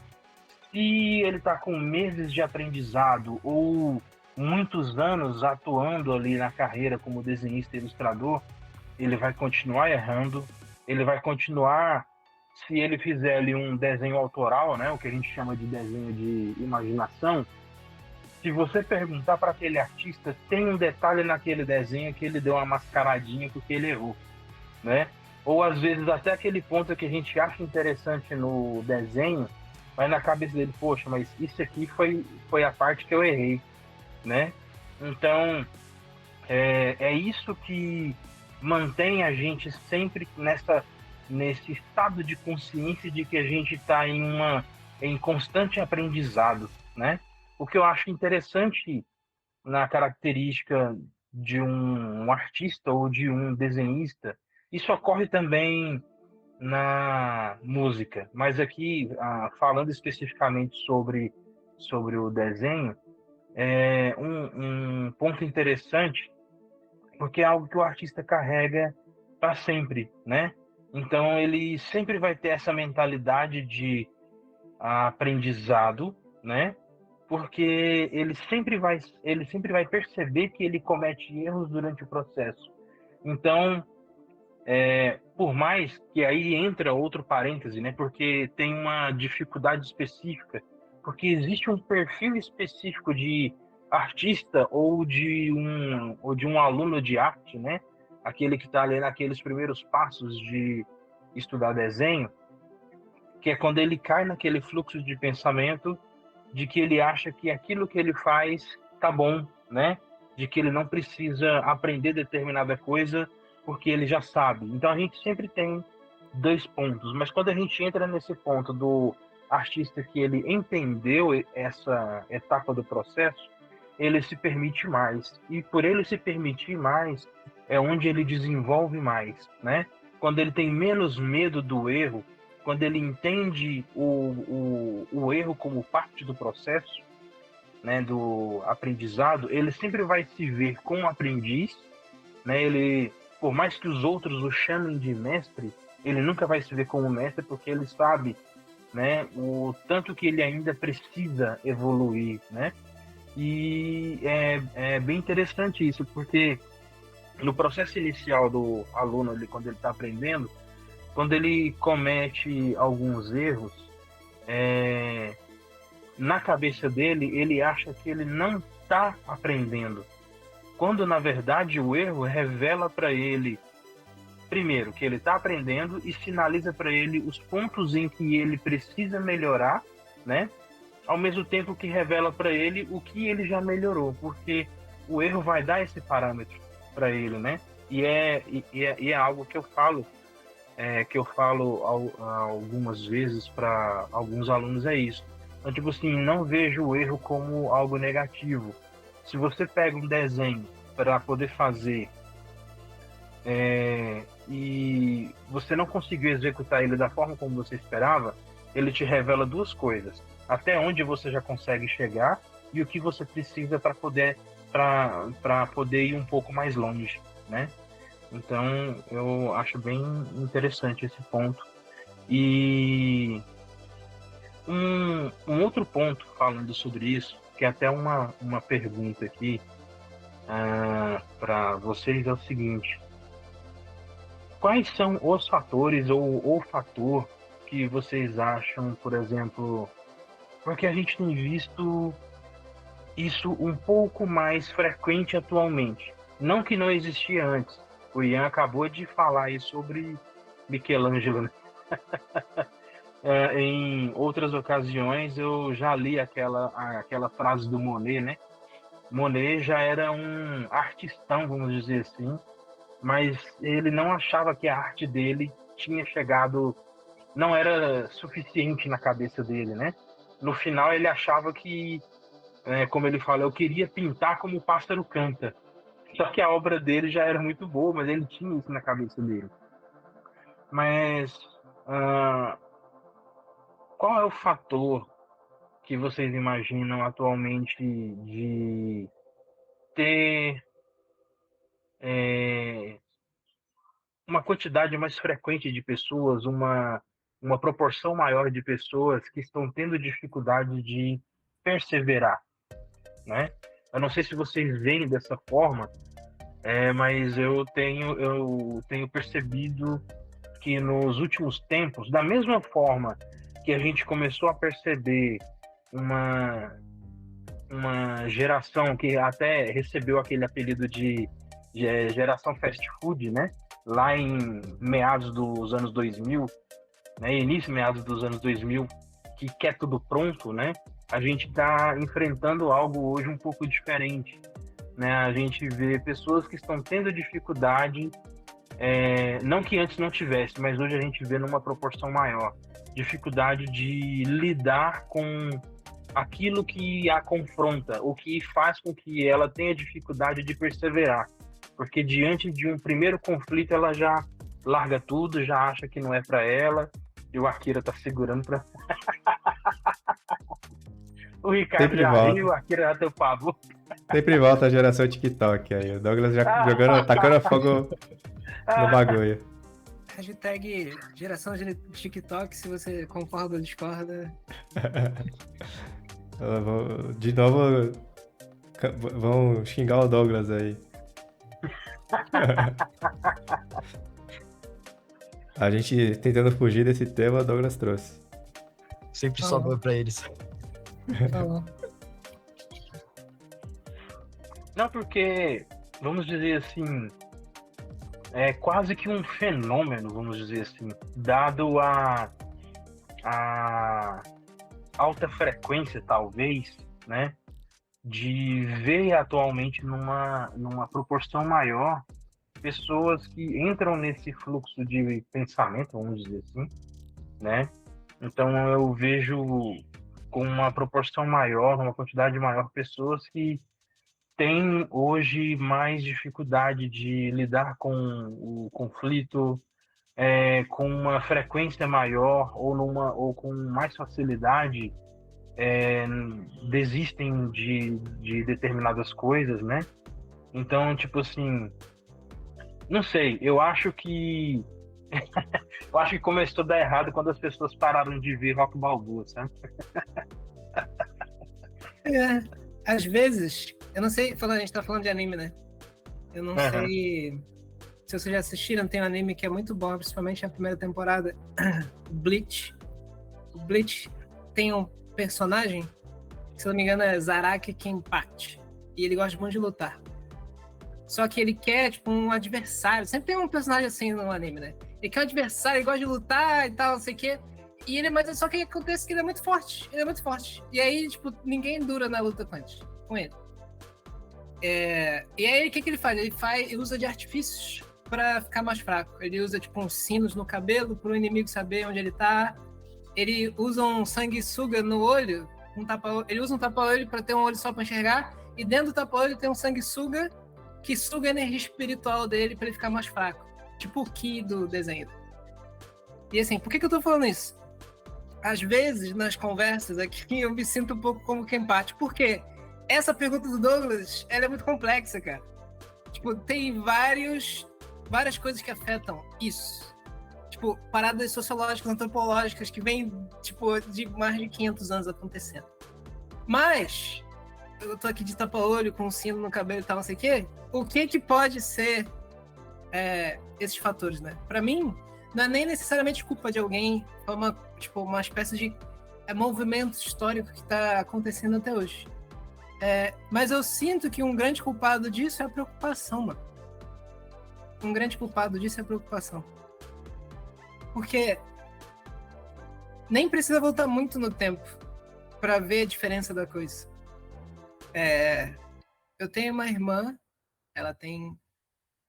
Speaker 3: se ele está com meses de aprendizado ou muitos anos atuando ali na carreira como desenhista e ilustrador, ele vai continuar errando, ele vai continuar, se ele fizer ali um desenho autoral, né, o que a gente chama de desenho de imaginação, se você perguntar para aquele artista, tem um detalhe naquele desenho que ele deu uma mascaradinha porque ele errou, né? Ou às vezes até aquele ponto que a gente acha interessante no desenho, mas na cabeça dele, poxa, mas isso aqui foi a parte que eu errei, né? Então, é isso que mantém a gente sempre nesse estado de consciência de que a gente está em constante aprendizado, né? O que eu acho interessante na característica de um artista ou de um desenhista, isso ocorre também na música, mas aqui, falando especificamente sobre o desenho, é um ponto interessante, porque é algo que o artista carrega para sempre, né? Então ele sempre vai ter essa mentalidade de aprendizado, né? Porque ele sempre vai perceber que ele comete erros durante o processo. Então, por mais que aí entra outro parêntese, né? Porque tem uma dificuldade específica, porque existe um perfil específico de artista ou de um aluno de arte, né? Aquele que está ali naqueles primeiros passos de estudar desenho, que é quando ele cai naquele fluxo de pensamento de que ele acha que aquilo que ele faz tá bom, né? De que ele não precisa aprender determinada coisa porque ele já sabe. Então a gente sempre tem dois pontos, mas quando a gente entra nesse ponto do artista que ele entendeu essa etapa do processo, ele se permite mais. E por ele se permitir mais, é onde ele desenvolve mais, né? Quando ele tem menos medo do erro, quando ele entende o erro como parte do processo, né, do aprendizado, ele sempre vai se ver como aprendiz, né? Ele, por mais que os outros o chamem de mestre, ele nunca vai se ver como mestre, porque ele sabe, né, o tanto que ele ainda precisa evoluir, né? E é bem interessante isso, porque no processo inicial do aluno ali, quando ele está aprendendo, quando ele comete alguns erros, na cabeça dele, ele acha que ele não está aprendendo, quando na verdade o erro revela para ele, primeiro, que ele está aprendendo e sinaliza para ele os pontos em que ele precisa melhorar, né? Ao mesmo tempo que revela para ele o que ele já melhorou, porque o erro vai dar esse parâmetro para ele, né? E é algo que eu falo, algumas vezes para alguns alunos, é isso. Então, tipo assim, não vejo o erro como algo negativo. Se você pega um desenho para poder fazer e você não conseguiu executar ele da forma como você esperava, ele te revela duas coisas: até onde você já consegue chegar e o que você precisa para poder ir um pouco mais longe, né? Então, eu acho bem interessante esse ponto. E um outro ponto falando sobre isso, que é até uma pergunta aqui para vocês, é o seguinte: quais são os fatores ou o fator que vocês acham, por exemplo, porque a gente tem visto isso um pouco mais frequente atualmente, não que não existia antes. O Ian acabou de falar aí sobre Michelangelo, né? Em outras ocasiões eu já li aquela frase do Monet, né? Monet já era um artistão, vamos dizer assim, mas ele não achava que a arte dele tinha chegado, não era suficiente na cabeça dele, né? No final ele achava que, como ele fala, eu queria pintar como o pássaro canta. Só que a obra dele já era muito boa, mas ele tinha isso na cabeça dele. Mas qual é o fator que vocês imaginam atualmente de ter uma quantidade mais frequente de pessoas, uma proporção maior de pessoas que estão tendo dificuldade de perseverar, né? Eu não sei se vocês veem dessa forma, mas eu tenho percebido que nos últimos tempos, da mesma forma que a gente começou a perceber uma geração que até recebeu aquele apelido de geração fast food, né? Lá em meados dos anos 2000, né? Início meados dos anos 2000, que quer tudo pronto, né? A gente está enfrentando algo hoje um pouco diferente, né? A gente vê pessoas que estão tendo dificuldade, não que antes não tivesse, mas hoje a gente vê numa proporção maior, dificuldade de lidar com aquilo que a confronta, o que faz com que ela tenha dificuldade de perseverar, porque diante de um primeiro conflito ela já larga tudo, já acha que não é para ela, e o Akira tá segurando para o Ricardo
Speaker 1: Sempre
Speaker 3: já
Speaker 1: volta.
Speaker 3: riu, o Akira já deu pavor.
Speaker 1: Sempre volta a geração TikTok aí. O Douglas já tacando fogo no bagulho.
Speaker 4: Hashtag geração de TikTok, se você concorda ou discorda.
Speaker 1: De novo, vão xingar o Douglas aí. A gente tentando fugir desse tema, o Douglas trouxe.
Speaker 2: Sempre sobra pra eles.
Speaker 3: Não, porque, vamos dizer assim, é quase que um fenômeno, vamos dizer assim, dado a alta frequência, talvez, né, de ver atualmente numa proporção maior pessoas que entram nesse fluxo de pensamento, vamos dizer assim, né? Então eu vejo com uma proporção maior, uma quantidade maior, pessoas que têm hoje mais dificuldade de lidar com o conflito, com uma frequência maior ou com mais facilidade, desistem de determinadas coisas, né? Então, tipo assim, não sei, eu acho que Eu acho que começou a dar errado quando as pessoas pararam de ver Rock Balboa, sabe?
Speaker 4: Às vezes, eu não sei, a gente tá falando de anime, né? Eu não sei se vocês já assistiram, tem um anime que é muito bom, principalmente a primeira temporada, Bleach. O Bleach tem um personagem, se não me engano é Zaraki Kenpachi, e ele gosta muito de lutar. Só que ele quer, tipo, um adversário. Sempre tem um personagem assim no anime, né? Ele quer um adversário, ele gosta de lutar e tal, não sei o quê. E ele, mas só que acontece que ele é muito forte. Ele é muito forte. E aí, tipo, ninguém dura na luta com ele. E aí, o que ele faz? Ele usa de artifícios pra ficar mais fraco. Ele usa, tipo, uns sinos no cabelo pro inimigo saber onde ele tá. Ele usa um sanguessuga no olho. Ele usa um tapa-olho pra ter um olho só pra enxergar. E dentro do tapa-olho tem um sanguessuga que suga a energia espiritual dele pra ele ficar mais fraco. Tipo o Ki do desenho. E assim, por que eu tô falando isso? Às vezes, nas conversas aqui, eu me sinto um pouco como Kenpachi. Por quê? Essa pergunta do Douglas, ela é muito complexa, cara. Tipo, tem várias coisas que afetam isso. Tipo, paradas sociológicas, antropológicas, que vêm, tipo, de mais de 500 anos acontecendo. Mas, eu tô aqui de tapa-olho, com um sino no cabelo e tal, não sei o quê. O que pode ser esses fatores, né? Pra mim, não é nem necessariamente culpa de alguém, é uma espécie de movimento histórico que tá acontecendo até hoje. Mas eu sinto que um grande culpado disso é a preocupação, mano. Um grande culpado disso é a preocupação. Porque nem precisa voltar muito no tempo pra ver a diferença da coisa. Eu tenho uma irmã, ela tem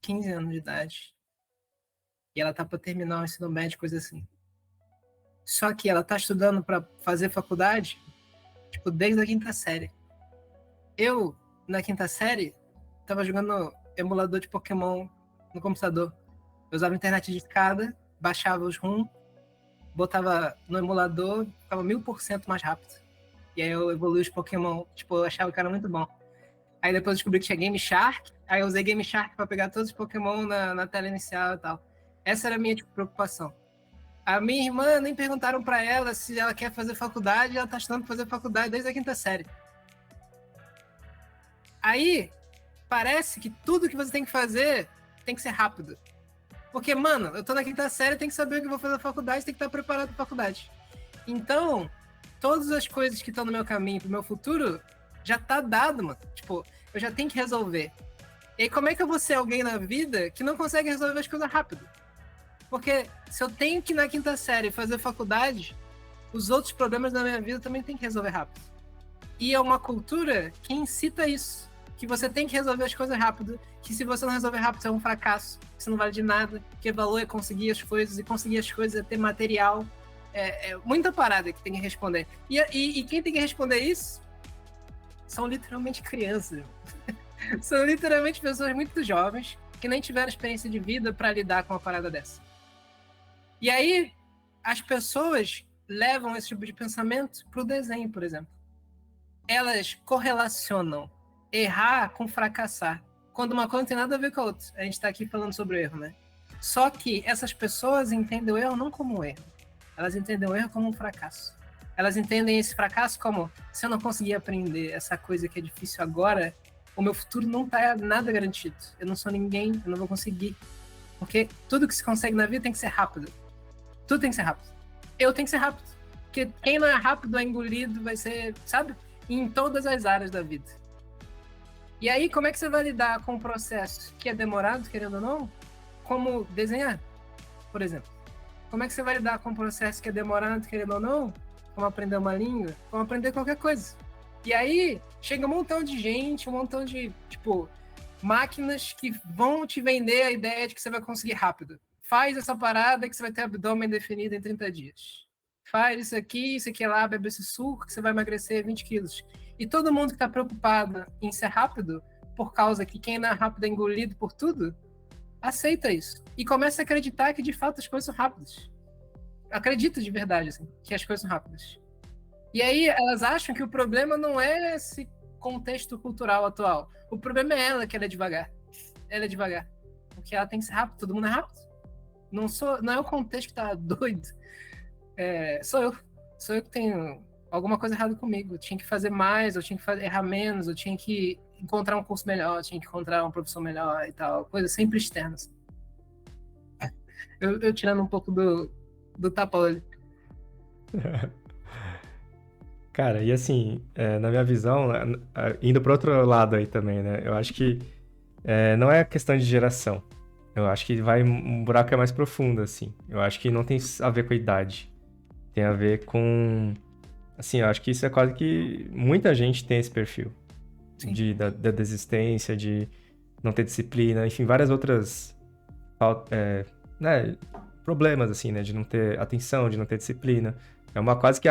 Speaker 4: 15 anos de idade, e ela tá pra terminar o ensino médio, coisa assim. Só que ela tá estudando pra fazer faculdade, tipo, desde a quinta série. Eu, na quinta série, tava jogando emulador de Pokémon no computador. Eu usava internet de escada, baixava os ROM, botava no emulador, ficava 1000% mais rápido. E aí eu evoluí os Pokémon, tipo, eu achava que era muito bom. Aí depois eu descobri que tinha Game Shark, aí eu usei Game Shark pra pegar todos os Pokémon na tela inicial e tal. Essa era a minha, tipo, preocupação. A minha irmã, nem perguntaram pra ela se ela quer fazer faculdade, ela tá estudando pra fazer faculdade desde a quinta série. Aí, parece que tudo que você tem que fazer tem que ser rápido. Porque, mano, eu tô na quinta série, tem que saber o que eu vou fazer na faculdade, tem que estar preparado pra faculdade. Então, todas as coisas que estão no meu caminho, pro meu futuro, já tá dado, mano. Tipo, eu já tenho que resolver. E aí, como é que eu vou ser alguém na vida que não consegue resolver as coisas rápido? Porque se eu tenho que ir na quinta série fazer faculdade, os outros problemas da minha vida também tem que resolver rápido. E é uma cultura que incita isso. Que você tem que resolver as coisas rápido, que se você não resolver rápido, você é um fracasso, que você não vale de nada, que valor é conseguir as coisas, e conseguir as coisas é ter material. É muita parada que tem que responder. E quem tem que responder isso são literalmente crianças. São literalmente pessoas muito jovens que nem tiveram experiência de vida para lidar com uma parada dessa. E aí, as pessoas levam esse tipo de pensamento pro desenho, por exemplo. Elas correlacionam errar com fracassar, quando uma coisa não tem nada a ver com a outra. A gente tá aqui falando sobre o erro, né? Só que essas pessoas entendem o erro não como um erro. Elas entendem o erro como um fracasso. Elas entendem esse fracasso como, se eu não conseguir aprender essa coisa que é difícil agora, o meu futuro não tá nada garantido. Eu não sou ninguém, eu não vou conseguir. Porque tudo que se consegue na vida tem que ser rápido. Tudo tem que ser rápido. Eu tenho que ser rápido. Porque quem não é rápido é engolido, vai ser, sabe? Em todas as áreas da vida. E aí, como é que você vai lidar com um processo que é demorado, querendo ou não? Como desenhar, por exemplo. Como é que você vai lidar com um processo que é demorado, querendo ou não? Como aprender uma língua? Como aprender qualquer coisa. E aí, chega um montão de gente, um montão de, tipo, máquinas que vão te vender a ideia de que você vai conseguir rápido. Faz essa parada que você vai ter abdômen definido em 30 dias. Faz isso aqui lá, bebe esse suco que você vai emagrecer 20 quilos. E todo mundo que está preocupado em ser rápido, por causa que quem não é rápido é engolido por tudo, aceita isso. E começa a acreditar que, de fato, as coisas são rápidas. Acredita de verdade, assim, que as coisas são rápidas. E aí elas acham que o problema não é esse contexto cultural atual. O problema é ela, que ela é devagar. Ela é devagar. Porque ela tem que ser rápida, todo mundo é rápido. Não é o contexto que tá doido. Sou eu que tenho alguma coisa errada comigo. Eu tinha que fazer mais, eu tinha que errar menos, eu tinha que encontrar um curso melhor, eu tinha que encontrar uma profissão melhor e tal. Coisas sempre externas. Eu tirando um pouco do tapa-olho.
Speaker 1: Cara, e assim, na minha visão, indo para outro lado aí também, né? Eu acho que não é questão de geração. Eu acho que um buraco é mais profundo, assim. Eu acho que não tem a ver com a idade. Tem a ver com... Assim, eu acho que isso é quase que... Muita gente tem esse perfil. Da desistência, de não ter disciplina, enfim, várias outras... problemas, assim, né? De não ter atenção, de não ter disciplina. É quase que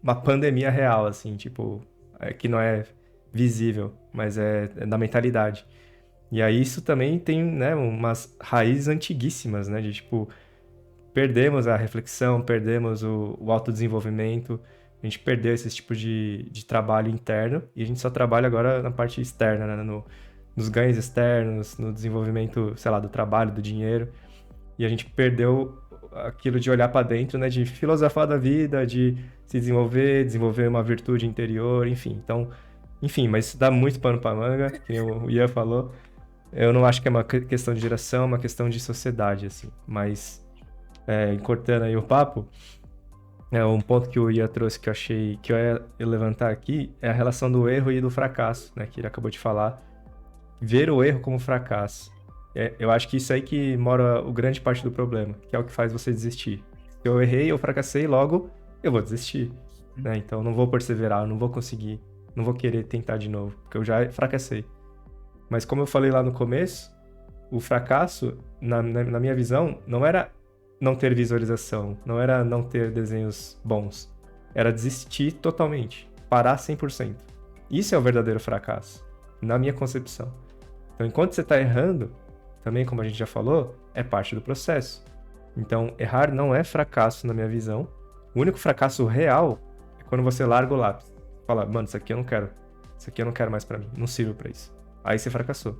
Speaker 1: uma pandemia real, assim, tipo... que não é visível, mas é da mentalidade. E aí isso também tem, né, umas raízes antiguíssimas, né? De, tipo, perdemos a reflexão, perdemos o autodesenvolvimento, a gente perdeu esse tipo de trabalho interno e a gente só trabalha agora na parte externa, né? Nos ganhos externos, no desenvolvimento, sei lá, do trabalho, do dinheiro. E a gente perdeu aquilo de olhar para dentro, né? De filosofar da vida, de se desenvolver uma virtude interior, enfim. Então, enfim, mas isso dá muito pano para manga, que o Ian falou. Eu não acho que é uma questão de geração, é uma questão de sociedade, assim. Mas, encurtando aí o papo, um ponto que o Ian trouxe que eu achei que eu ia levantar aqui é a relação do erro e do fracasso, né? Que ele acabou de falar. Ver o erro como fracasso. Eu acho que isso aí que mora o grande parte do problema, que é o que faz você desistir. Se eu errei, eu fracassei, logo eu vou desistir, né? Então eu não vou perseverar, eu não vou conseguir, não vou querer tentar de novo, porque eu já fracassei. Mas como eu falei lá no começo, o fracasso, na minha visão, não era não ter visualização, não era não ter desenhos bons. Era desistir totalmente, parar 100%. Isso é o verdadeiro fracasso, na minha concepção. Então, enquanto você está errando, também, como a gente já falou, é parte do processo. Então, errar não é fracasso na minha visão. O único fracasso real é quando você larga o lápis. Fala, mano, isso aqui eu não quero. Isso aqui eu não quero mais pra mim. Não sirvo pra isso. Aí você fracassou,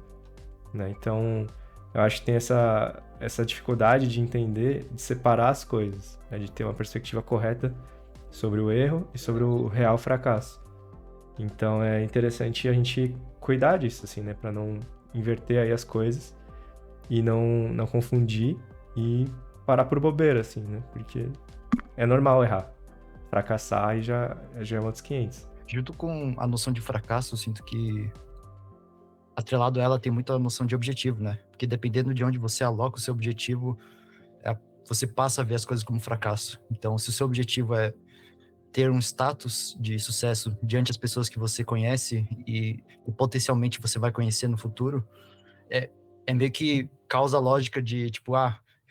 Speaker 1: né? Então, eu acho que tem essa dificuldade de entender, de separar as coisas, né? De ter uma perspectiva correta sobre o erro e sobre o real fracasso. Então, é interessante a gente cuidar disso, assim, né? Pra não inverter aí as coisas e não confundir e parar por bobeira, assim, né? Porque é normal errar. Fracassar e já é outros 500.
Speaker 2: Junto com a noção de fracasso, eu sinto que atrelado a ela tem muita noção de objetivo, né? Porque dependendo de onde você aloca o seu objetivo, você passa a ver as coisas como fracasso. Então, se o seu objetivo é ter um status de sucesso diante das pessoas que você conhece e potencialmente você vai conhecer no futuro, é meio que causa a lógica de, tipo,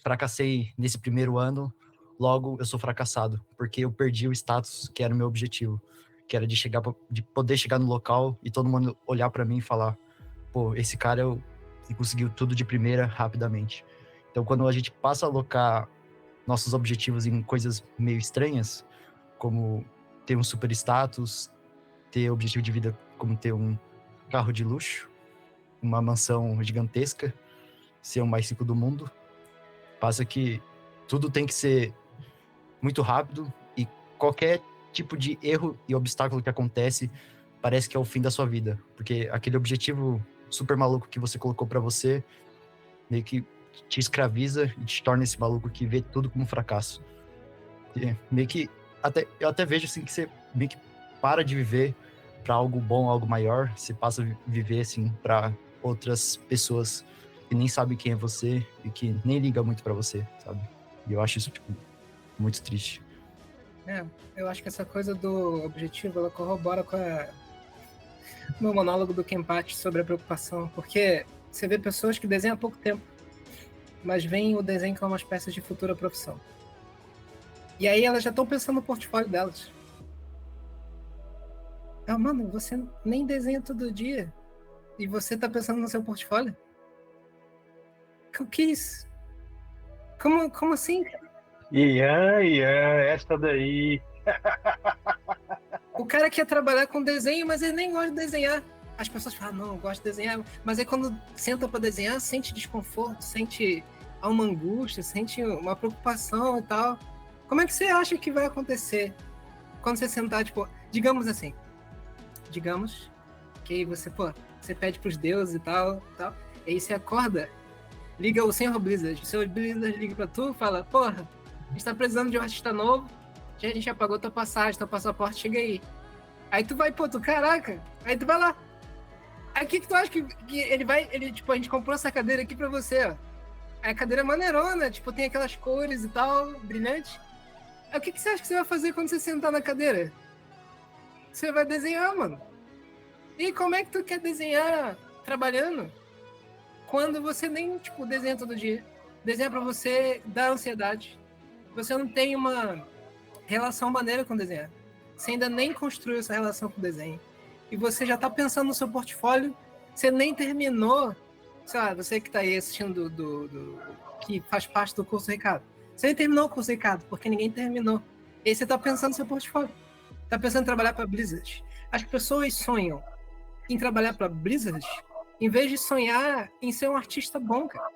Speaker 2: fracassei nesse primeiro ano, logo eu sou fracassado, porque eu perdi o status que era o meu objetivo, que era de poder chegar no local e todo mundo olhar pra mim e falar, pô, esse cara conseguiu tudo de primeira rapidamente. Então, quando a gente passa a alocar nossos objetivos em coisas meio estranhas, como ter um super status, ter objetivo de vida como ter um carro de luxo, uma mansão gigantesca, ser o mais rico do mundo, passa que tudo tem que ser muito rápido e qualquer tipo de erro e obstáculo que acontece parece que é o fim da sua vida, porque aquele objetivo super maluco que você colocou pra você meio que te escraviza e te torna esse maluco que vê tudo como fracasso. E meio que eu até vejo assim que você meio que para de viver para algo bom, algo maior, você passa a viver assim para outras pessoas que nem sabem quem é você e que nem ligam muito para você, sabe? E eu acho isso tipo muito triste.
Speaker 4: Eu acho que essa coisa do objetivo, ela corrobora com o meu monólogo do Kenpachi sobre a preocupação, porque você vê pessoas que desenham há pouco tempo, mas veem o desenho como uma espécie de futura profissão. E aí elas já estão pensando no portfólio delas. Mano, você nem desenha todo dia e você tá pensando no seu portfólio? O que é isso? Como assim?
Speaker 3: Ian, essa daí.
Speaker 4: O cara quer trabalhar com desenho, mas ele nem gosta de desenhar. As pessoas falam, não, eu gosto de desenhar. Mas aí quando senta pra desenhar, sente desconforto, sente uma angústia, sente uma preocupação e tal. Como é que você acha que vai acontecer quando você sentar, tipo, digamos que você, você pede pros deuses e tal, e aí você acorda, liga o Senhor Blizzard, o Senhor Blizzard liga pra tu e fala, porra, a gente tá precisando de um artista novo, a gente já pagou tua passagem, teu passaporte, chega aí. Aí tu vai, caraca, aí tu vai lá. Aí o que tu acha que tipo, a gente comprou essa cadeira aqui pra você, ó. Aí a cadeira é maneirona, tipo, tem aquelas cores e tal, brilhante. Aí o que você acha que você vai fazer quando você sentar na cadeira? Você vai desenhar, mano. E como é que tu quer desenhar trabalhando quando você nem, tipo, desenha todo dia? Desenha pra você dar ansiedade. Você não tem uma relação maneira com desenhar. Você ainda nem construiu essa relação com o desenho. E você já tá pensando no seu portfólio, você nem terminou, sei lá, você que tá aí assistindo que faz parte do curso Ricardo. Você nem terminou o curso Ricardo, porque ninguém terminou. E aí você tá pensando no seu portfólio. Tá pensando em trabalhar para Blizzard. As pessoas sonham em trabalhar para Blizzard em vez de sonhar em ser um artista bom, cara.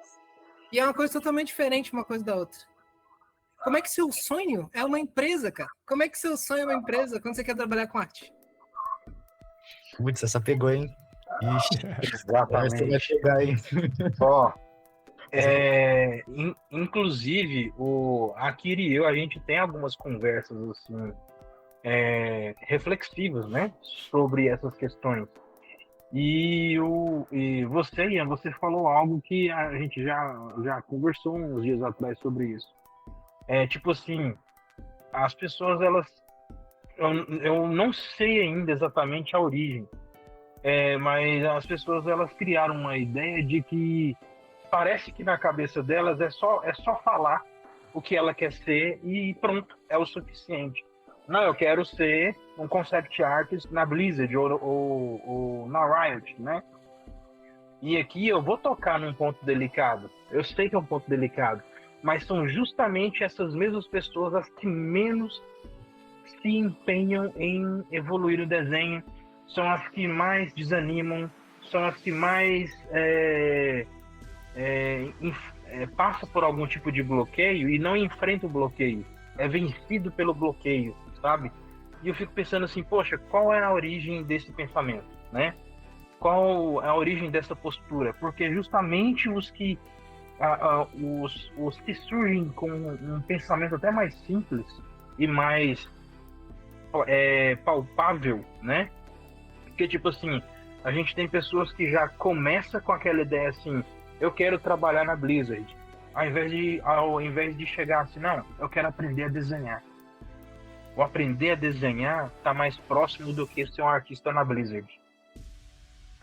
Speaker 4: E é uma coisa totalmente diferente uma coisa da outra. Como é que seu sonho é uma empresa, cara? Como é que seu sonho é uma empresa quando você quer trabalhar com arte?
Speaker 2: Putz, essa pegou, hein? Ixi,
Speaker 3: Exatamente.
Speaker 2: essa vai chegar aí.
Speaker 3: Ó, inclusive, o Akira e eu, a gente tem algumas conversas, assim, reflexivas, né, sobre essas questões. E você, Ian, você falou algo que a gente já conversou uns dias atrás sobre isso. Tipo assim, as pessoas, elas... Eu não sei ainda exatamente a origem, mas as pessoas, elas criaram uma ideia de que parece que na cabeça delas é só falar o que ela quer ser e pronto, é o suficiente. Não, eu quero ser um concept artist na Blizzard ou na Riot, né? E aqui eu vou tocar num ponto delicado. Eu sei que é um ponto delicado, mas são justamente essas mesmas pessoas as que menos se empenham em evoluir o desenho, são as que mais desanimam, são as que mais passam por algum tipo de bloqueio e não enfrentam o bloqueio, é vencido pelo bloqueio, sabe? E eu fico pensando assim, poxa, qual é a origem desse pensamento, né? Qual é a origem dessa postura? Porque justamente os que surgem com um pensamento até mais simples e mais palpável, né? Porque, tipo assim, a gente tem pessoas que já começam com aquela ideia assim, eu quero trabalhar na Blizzard, ao invés de chegar assim, não, eu quero aprender a desenhar. O aprender a desenhar está mais próximo do que ser um artista na Blizzard,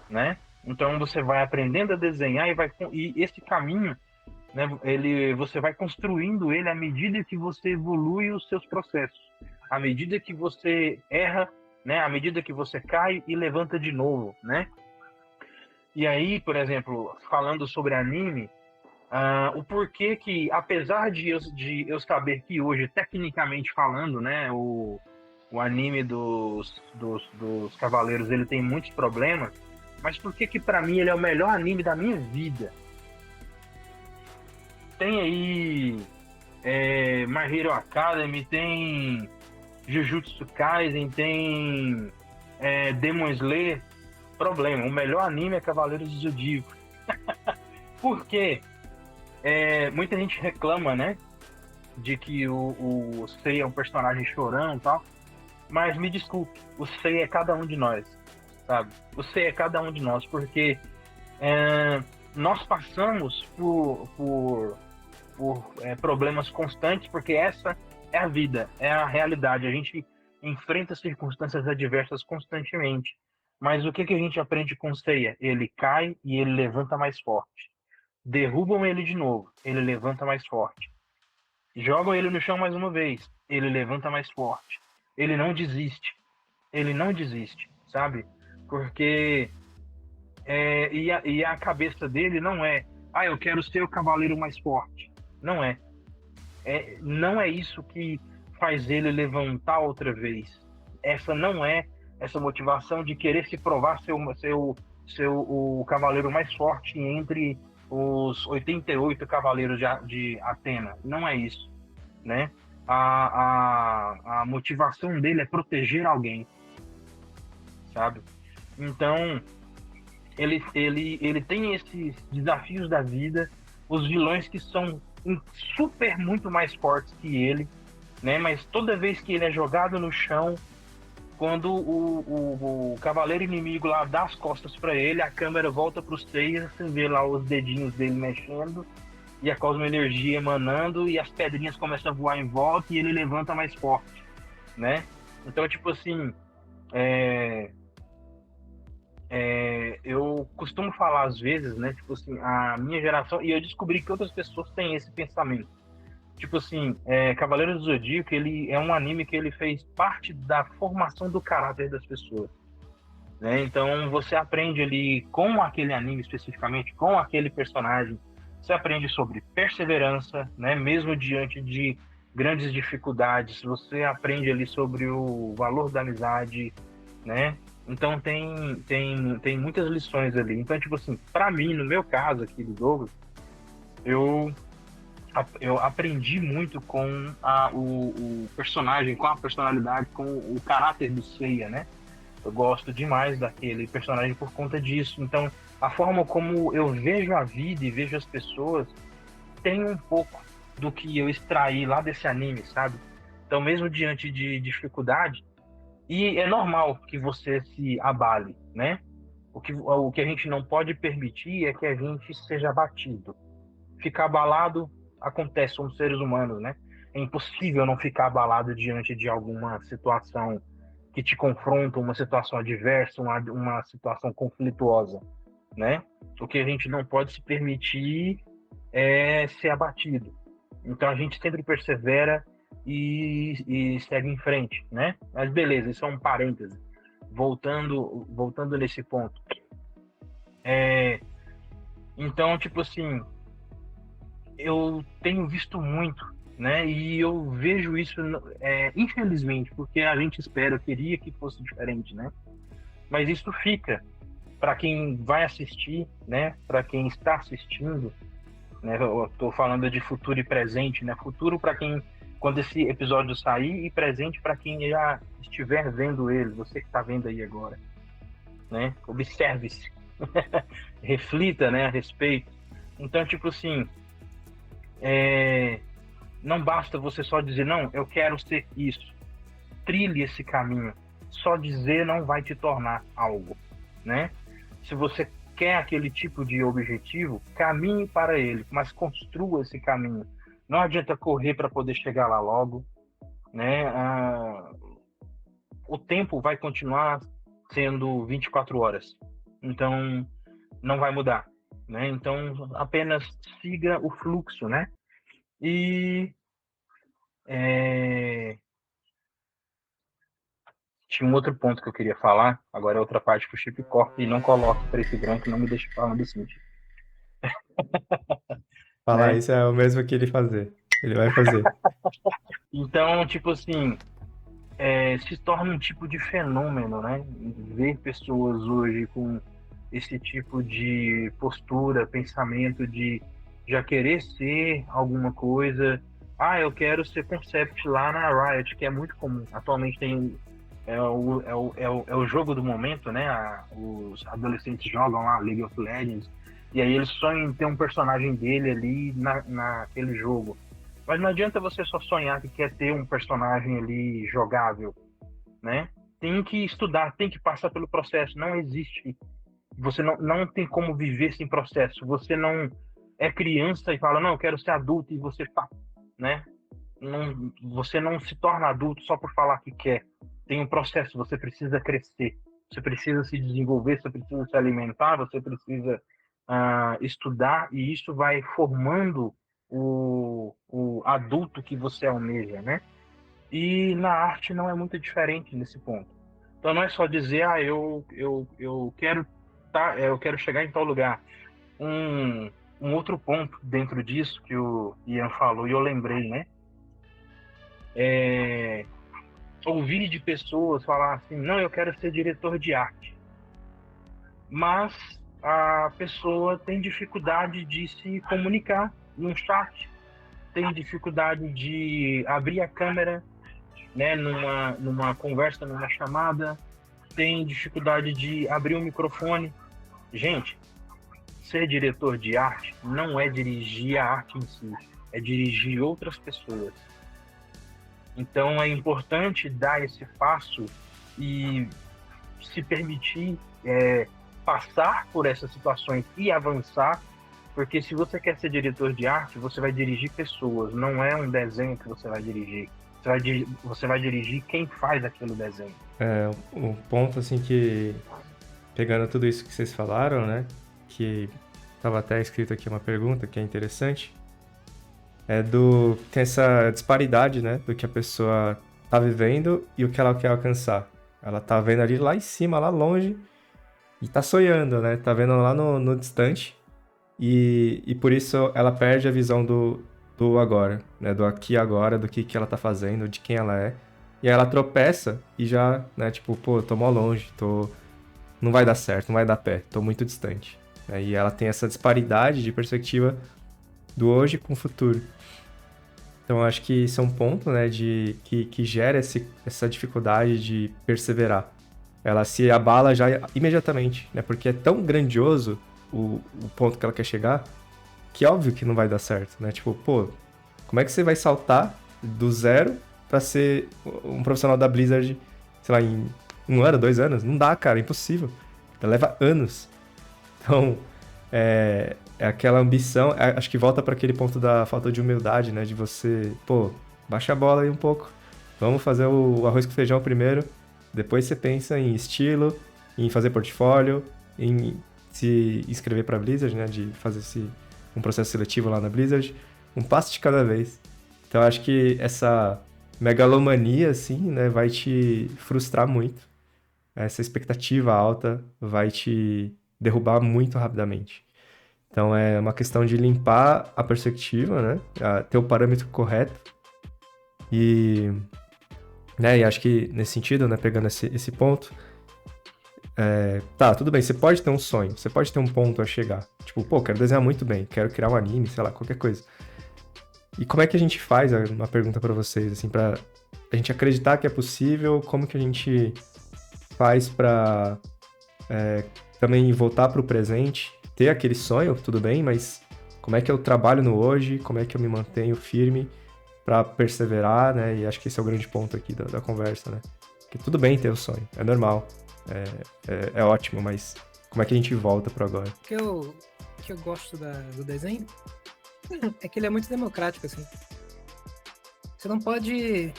Speaker 3: né? Então você vai aprendendo a desenhar e esse caminho, né, você vai construindo ele à medida que você evolui os seus processos, à medida que você erra, né, à medida que você cai e levanta de novo, né? E aí, por exemplo, falando sobre anime, o porquê que, apesar de eu saber que hoje, tecnicamente falando, né, o anime dos Cavaleiros, ele tem muitos problemas, mas por que para mim ele é o melhor anime da minha vida? Tem aí My Hero Academy, tem Jujutsu Kaisen, tem Demon Slayer. Problema, o melhor anime é Cavaleiros do Zodíaco. Por quê? Muita gente reclama, né, de que o Seiya é um personagem chorão e tal, mas me desculpe, o Seiya é cada um de nós, sabe? O Seiya é cada um de nós, porque nós passamos por problemas constantes, porque essa é a vida, é a realidade, a gente enfrenta circunstâncias adversas constantemente, mas o que a gente aprende com o Seiya? Ele cai e ele levanta mais forte. Derrubam ele de novo, ele levanta mais forte. Jogam ele no chão mais uma vez, ele levanta mais forte. Ele não desiste, sabe? Porque a cabeça dele não é, eu quero ser o cavaleiro mais forte. Não é. Não é isso que faz ele levantar outra vez. Essa não é essa motivação de querer se provar ser o cavaleiro mais forte entre os 88 cavaleiros de Atena. Não é isso, né? A motivação dele é proteger alguém, sabe? Então, ele tem esses desafios da vida, os vilões que são super muito mais fortes que ele, né? Mas toda vez que ele é jogado no chão, quando o cavaleiro inimigo lá dá as costas para ele, a câmera volta para os três, você vê lá os dedinhos dele mexendo e a cosmoenergia emanando e as pedrinhas começam a voar em volta e ele levanta mais forte, né? Então, tipo assim, eu costumo falar às vezes, né? Tipo assim, a minha geração, e eu descobri que outras pessoas têm esse pensamento. Tipo assim, Cavaleiros do Zodíaco, ele é um anime que ele fez parte da formação do caráter das pessoas, né? Então você aprende ali com aquele anime especificamente, com aquele personagem, você aprende sobre perseverança, né? Mesmo diante de grandes dificuldades, você aprende ali sobre o valor da amizade, né? Então tem muitas lições ali. Então, tipo assim, para mim, no meu caso aqui do Douglas, eu aprendi muito com o personagem, com a personalidade, com o caráter do Seiya, né? Eu gosto demais daquele personagem por conta disso. Então, a forma como eu vejo a vida e vejo as pessoas tem um pouco do que eu extraí lá desse anime, sabe? Então, mesmo diante de dificuldade, e é normal que você se abale, né? O que a gente não pode permitir é que a gente seja abatido. Ficar abalado acontece, somos seres humanos, né? É impossível não ficar abalado diante de alguma situação que te confronta, uma situação adversa, uma situação conflituosa, né? O que a gente não pode se permitir é ser abatido. Então a gente sempre persevera e segue em frente, né? Mas beleza, isso é um parêntese. Voltando nesse ponto. Então, tipo assim, eu tenho visto muito, né? E eu vejo isso, infelizmente, porque a gente espera, eu queria que fosse diferente, né? Mas isso fica para quem vai assistir, né? Para quem está assistindo, né? Eu estou falando de futuro e presente, né? Futuro para quem, quando esse episódio sair, e presente para quem já estiver vendo ele, você que está vendo aí agora, né? Observe-se, reflita, né? A respeito. Então, tipo assim, não basta você só dizer, não, eu quero ser isso. Trilhe esse caminho. Só dizer não vai te tornar algo, né? Se você quer aquele tipo de objetivo, caminhe para ele, mas construa esse caminho. Não adianta correr para poder chegar lá logo, né? O tempo vai continuar sendo 24 horas. Então, não vai mudar, né? Então, apenas siga o fluxo, né? E tinha um outro ponto que eu queria falar, agora é outra parte que o Chip corta e não coloque preto e branco e não me deixe falando assim,
Speaker 1: Falar
Speaker 3: né?
Speaker 1: isso é o mesmo que ele fazer. Ele vai fazer.
Speaker 3: Então, tipo assim, se torna um tipo de fenômeno, né? Ver pessoas hoje com esse tipo de postura, pensamento de já querer ser alguma coisa. Ah, eu quero ser concept lá na Riot, que é muito comum. Atualmente tem é o jogo do momento, né? Os adolescentes jogam lá League of Legends e aí eles sonham em ter um personagem dele ali naquele jogo. Mas não adianta você só sonhar que quer ter um personagem ali jogável, né? Tem que estudar, tem que passar pelo processo. Não existe. Você não tem como viver sem processo. Você não é criança e fala, não, eu quero ser adulto e você tá, né? Não, você não se torna adulto só por falar que quer. Tem um processo, você precisa crescer. Você precisa se desenvolver, você precisa se alimentar, você precisa estudar e isso vai formando o adulto que você almeja, né? E na arte não é muito diferente nesse ponto. Então não é só dizer, eu quero eu quero chegar em tal lugar. Um outro ponto dentro disso que o Ian falou e eu lembrei, né? Ouvir de pessoas falar assim, não, eu quero ser diretor de arte. Mas a pessoa tem dificuldade de se comunicar num chat, tem dificuldade de abrir a câmera, né, numa conversa, numa chamada, tem dificuldade de abrir o microfone. Gente, ser diretor de arte não é dirigir a arte em si, é dirigir outras pessoas. Então é importante dar esse passo e se permitir passar por essas situações e avançar, porque se você quer ser diretor de arte, você vai dirigir pessoas, não é um desenho que você vai dirigir. Você vai dirigir quem faz aquele desenho.
Speaker 1: Um ponto assim que, pegando tudo isso que vocês falaram, né, que estava até escrito aqui uma pergunta que é interessante, tem essa disparidade, né, do que a pessoa tá vivendo e o que ela quer alcançar. Ela tá vendo ali lá em cima, lá longe, e tá sonhando, né, tá vendo lá no distante, e por isso ela perde a visão do agora, né, do aqui e agora, do que ela tá fazendo, de quem ela é, e aí ela tropeça e já, né, tipo, pô, tô mó longe, não vai dar certo, não vai dar pé, tô muito distante. E ela tem essa disparidade de perspectiva do hoje com o futuro. Então, eu acho que isso é um ponto, né, que gera essa dificuldade de perseverar. Ela se abala já imediatamente, né, porque é tão grandioso o ponto que ela quer chegar, que é óbvio que não vai dar certo, né? Tipo, pô, como é que você vai saltar do zero pra ser um profissional da Blizzard, sei lá, em 1 ano, 2 anos? Não dá, cara, é impossível. Leva anos. Então, é aquela ambição, acho que volta para aquele ponto da falta de humildade, né? De você, pô, baixa a bola aí um pouco, vamos fazer o arroz com feijão primeiro, depois você pensa em estilo, em fazer portfólio, em se inscrever para Blizzard, né? De fazer um processo seletivo lá na Blizzard, um passo de cada vez. Então, acho que essa megalomania, assim, né? Vai te frustrar muito. Essa expectativa alta vai te derrubar muito rapidamente. Então, é uma questão de limpar a perspectiva, né? Ter o parâmetro correto. E acho que nesse sentido, né? Pegando esse ponto, tudo bem, você pode ter um sonho, você pode ter um ponto a chegar. Tipo, pô, quero desenhar muito bem, quero criar um anime, sei lá, qualquer coisa. E como é que a gente faz, uma pergunta pra vocês, assim, pra a gente acreditar que é possível, como que a gente faz pra também voltar pro presente, ter aquele sonho, tudo bem, mas como é que eu trabalho no hoje, como é que eu me mantenho firme pra perseverar, né? E acho que esse é o grande ponto aqui da conversa, né? Que tudo bem ter o sonho, é normal, é ótimo, mas como é que a gente volta pro agora?
Speaker 4: O que eu gosto do desenho é que ele é muito democrático, assim. Você não pode...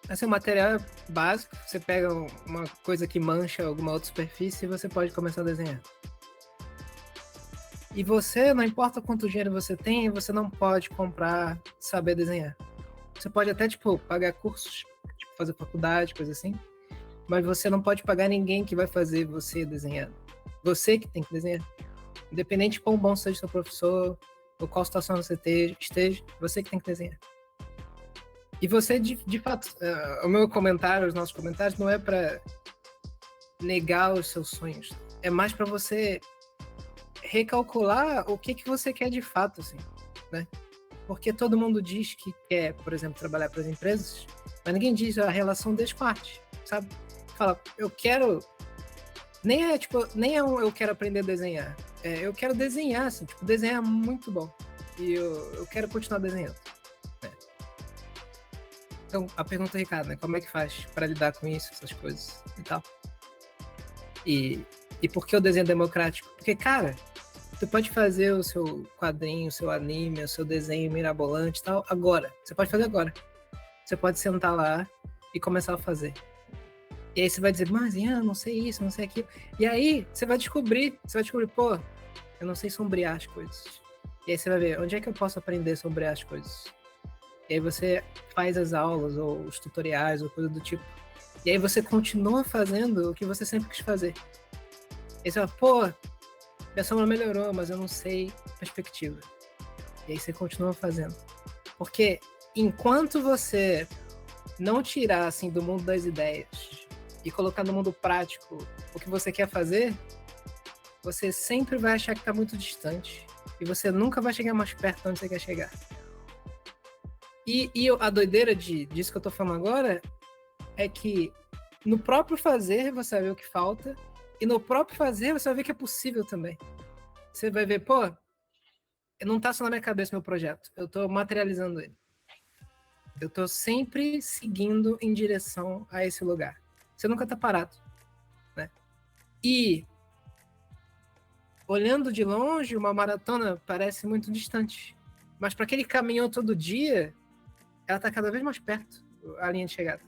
Speaker 4: Assim, o material é básico, você pega uma coisa que mancha alguma outra superfície e você pode começar a desenhar. E você, não importa quanto dinheiro você tem, você não pode comprar saber desenhar. Você pode até, tipo, pagar cursos, tipo, fazer faculdade, coisa assim, mas você não pode pagar ninguém que vai fazer você desenhar. Você que tem que desenhar. Independente de quão bom seja seu professor, ou qual situação você esteja, você que tem que desenhar. E você, de fato, o meu comentário, os nossos comentários, não é para negar os seus sonhos. É mais para você recalcular o que você quer de fato, assim, né? Porque todo mundo diz que quer, por exemplo, trabalhar para as empresas, mas ninguém diz a relação deles com a arte, sabe? Fala, eu quero... Nem é eu quero aprender a desenhar. Eu quero desenhar, assim, tipo, desenhar é muito bom. E eu quero continuar desenhando. Então, a pergunta, Ricardo, né? Como é que faz para lidar com isso, essas coisas e tal? E por que o desenho é democrático? Porque, cara, você pode fazer o seu quadrinho, o seu anime, o seu desenho mirabolante e tal, agora. Você pode fazer agora. Você pode sentar lá e começar a fazer. E aí você vai dizer, mas eu não sei isso, não sei aquilo. E aí você vai descobrir, pô, eu não sei sombrear as coisas. E aí você vai ver, onde é que eu posso aprender a sombrear as coisas? E aí você faz as aulas, ou os tutoriais, ou coisa do tipo. E aí você continua fazendo o que você sempre quis fazer. E aí você fala, pô, minha sombra melhorou, mas eu não sei perspectiva. E aí você continua fazendo. Porque enquanto você não tirar, assim, do mundo das ideias e colocar no mundo prático o que você quer fazer, você sempre vai achar que está muito distante e você nunca vai chegar mais perto de onde você quer chegar. E a doideira disso que eu tô falando agora é que no próprio fazer você vai ver o que falta e no próprio fazer você vai ver que é possível também. Você vai ver, pô, não tá só na minha cabeça meu projeto, eu tô materializando ele. Eu tô sempre seguindo em direção a esse lugar. Você nunca tá parado, né? E olhando de longe, uma maratona parece muito distante. Mas para aquele que caminhou todo dia, ela tá cada vez mais perto, a linha de chegada.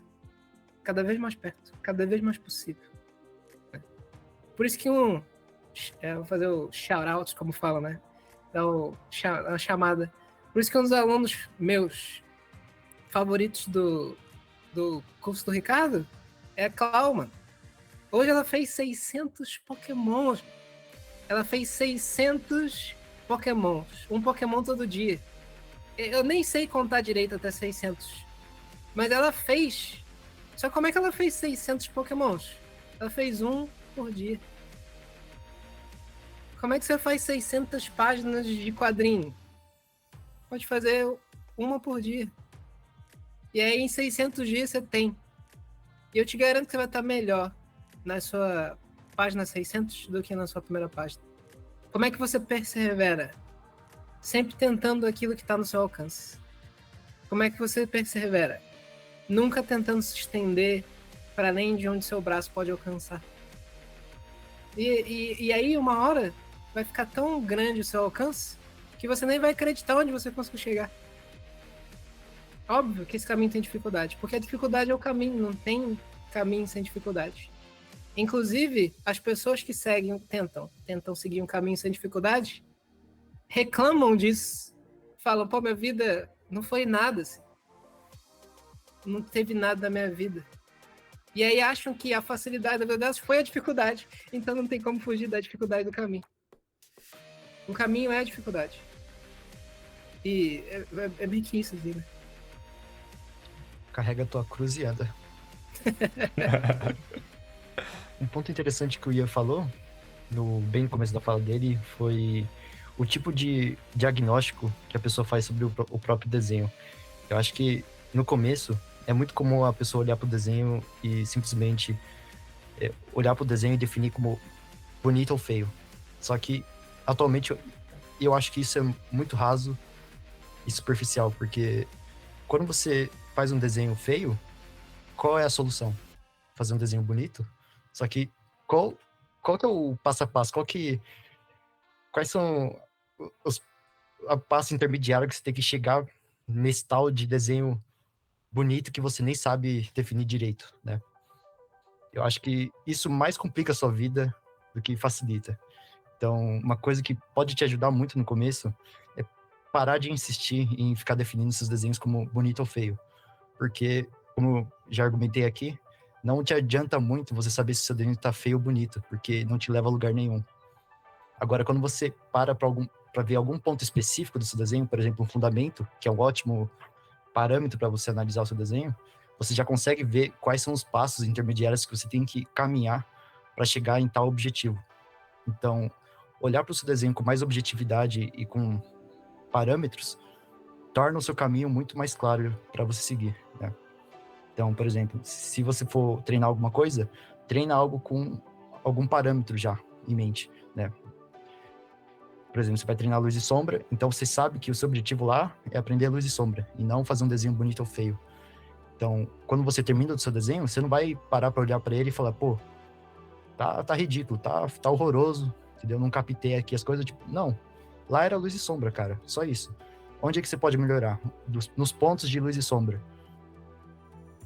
Speaker 4: Cada vez mais perto, cada vez mais possível. Por isso que vou fazer o shout-out, como fala, né? Dar a chamada. Por isso que um dos alunos meus favoritos do curso do Ricardo é a Clau, mano. Hoje ela fez 600 pokémons. Ela fez 600 pokémons. Um pokémon todo dia. Eu nem sei contar direito até 600. Mas ela fez. Só como é que ela fez 600 pokémons? Ela fez um por dia. Como é que você faz 600 páginas de quadrinho? Pode fazer uma por dia. E aí em 600 dias você tem. E eu te garanto que você vai estar melhor na sua página 600 do que na sua primeira página. Como é que você persevera? Sempre tentando aquilo que está no seu alcance. Como é que você persevera? Nunca tentando se estender para além de onde seu braço pode alcançar. E aí, uma hora, vai ficar tão grande o seu alcance que você nem vai acreditar onde você conseguiu chegar. Óbvio que esse caminho tem dificuldade, porque a dificuldade é o caminho, não tem caminho sem dificuldade. Inclusive, as pessoas que tentam seguir um caminho sem dificuldade, reclamam disso. Falam, pô, minha vida não foi nada, assim. Não teve nada na minha vida. E aí acham que a facilidade da vida delas foi a dificuldade. Então não tem como fugir da dificuldade do caminho. O caminho é a dificuldade. E é bem que isso, assim, né?
Speaker 2: Carrega a tua cruz e anda. Um ponto interessante que o Ian falou, bem no começo da fala dele, foi o tipo de diagnóstico que a pessoa faz sobre o próprio desenho. Eu acho que no começo é muito comum a pessoa olhar para o desenho e simplesmente olhar para o desenho e definir como bonito ou feio. Só que atualmente eu acho que isso é muito raso e superficial, porque quando você faz um desenho feio, qual é a solução? Fazer um desenho bonito? Só que qual que é o passo a passo? Quais são a passo intermediário que você tem que chegar nesse tal de desenho bonito que você nem sabe definir direito, né? Eu acho que isso mais complica a sua vida do que facilita. Então, uma coisa que pode te ajudar muito no começo é parar de insistir em ficar definindo esses desenhos como bonito ou feio. Porque, como já argumentei aqui, não te adianta muito você saber se o seu desenho tá feio ou bonito, porque não te leva a lugar nenhum. Agora, quando você para ver algum ponto específico do seu desenho, por exemplo, um fundamento, que é um ótimo parâmetro para você analisar o seu desenho, você já consegue ver quais são os passos intermediários que você tem que caminhar para chegar em tal objetivo. Então, olhar para o seu desenho com mais objetividade e com parâmetros torna o seu caminho muito mais claro para você seguir, né? Então, por exemplo, se você for treinar alguma coisa, treina algo com algum parâmetro já em mente, né? Por exemplo, você vai treinar luz e sombra, então você sabe que o seu objetivo lá é aprender luz e sombra, e não fazer um desenho bonito ou feio. Então, quando você termina o seu desenho, você não vai parar para olhar para ele e falar, pô, tá ridículo, tá horroroso, entendeu? Não captei aqui as coisas, tipo, não. Lá era luz e sombra, cara, só isso. Onde é que você pode melhorar? Nos pontos de luz e sombra.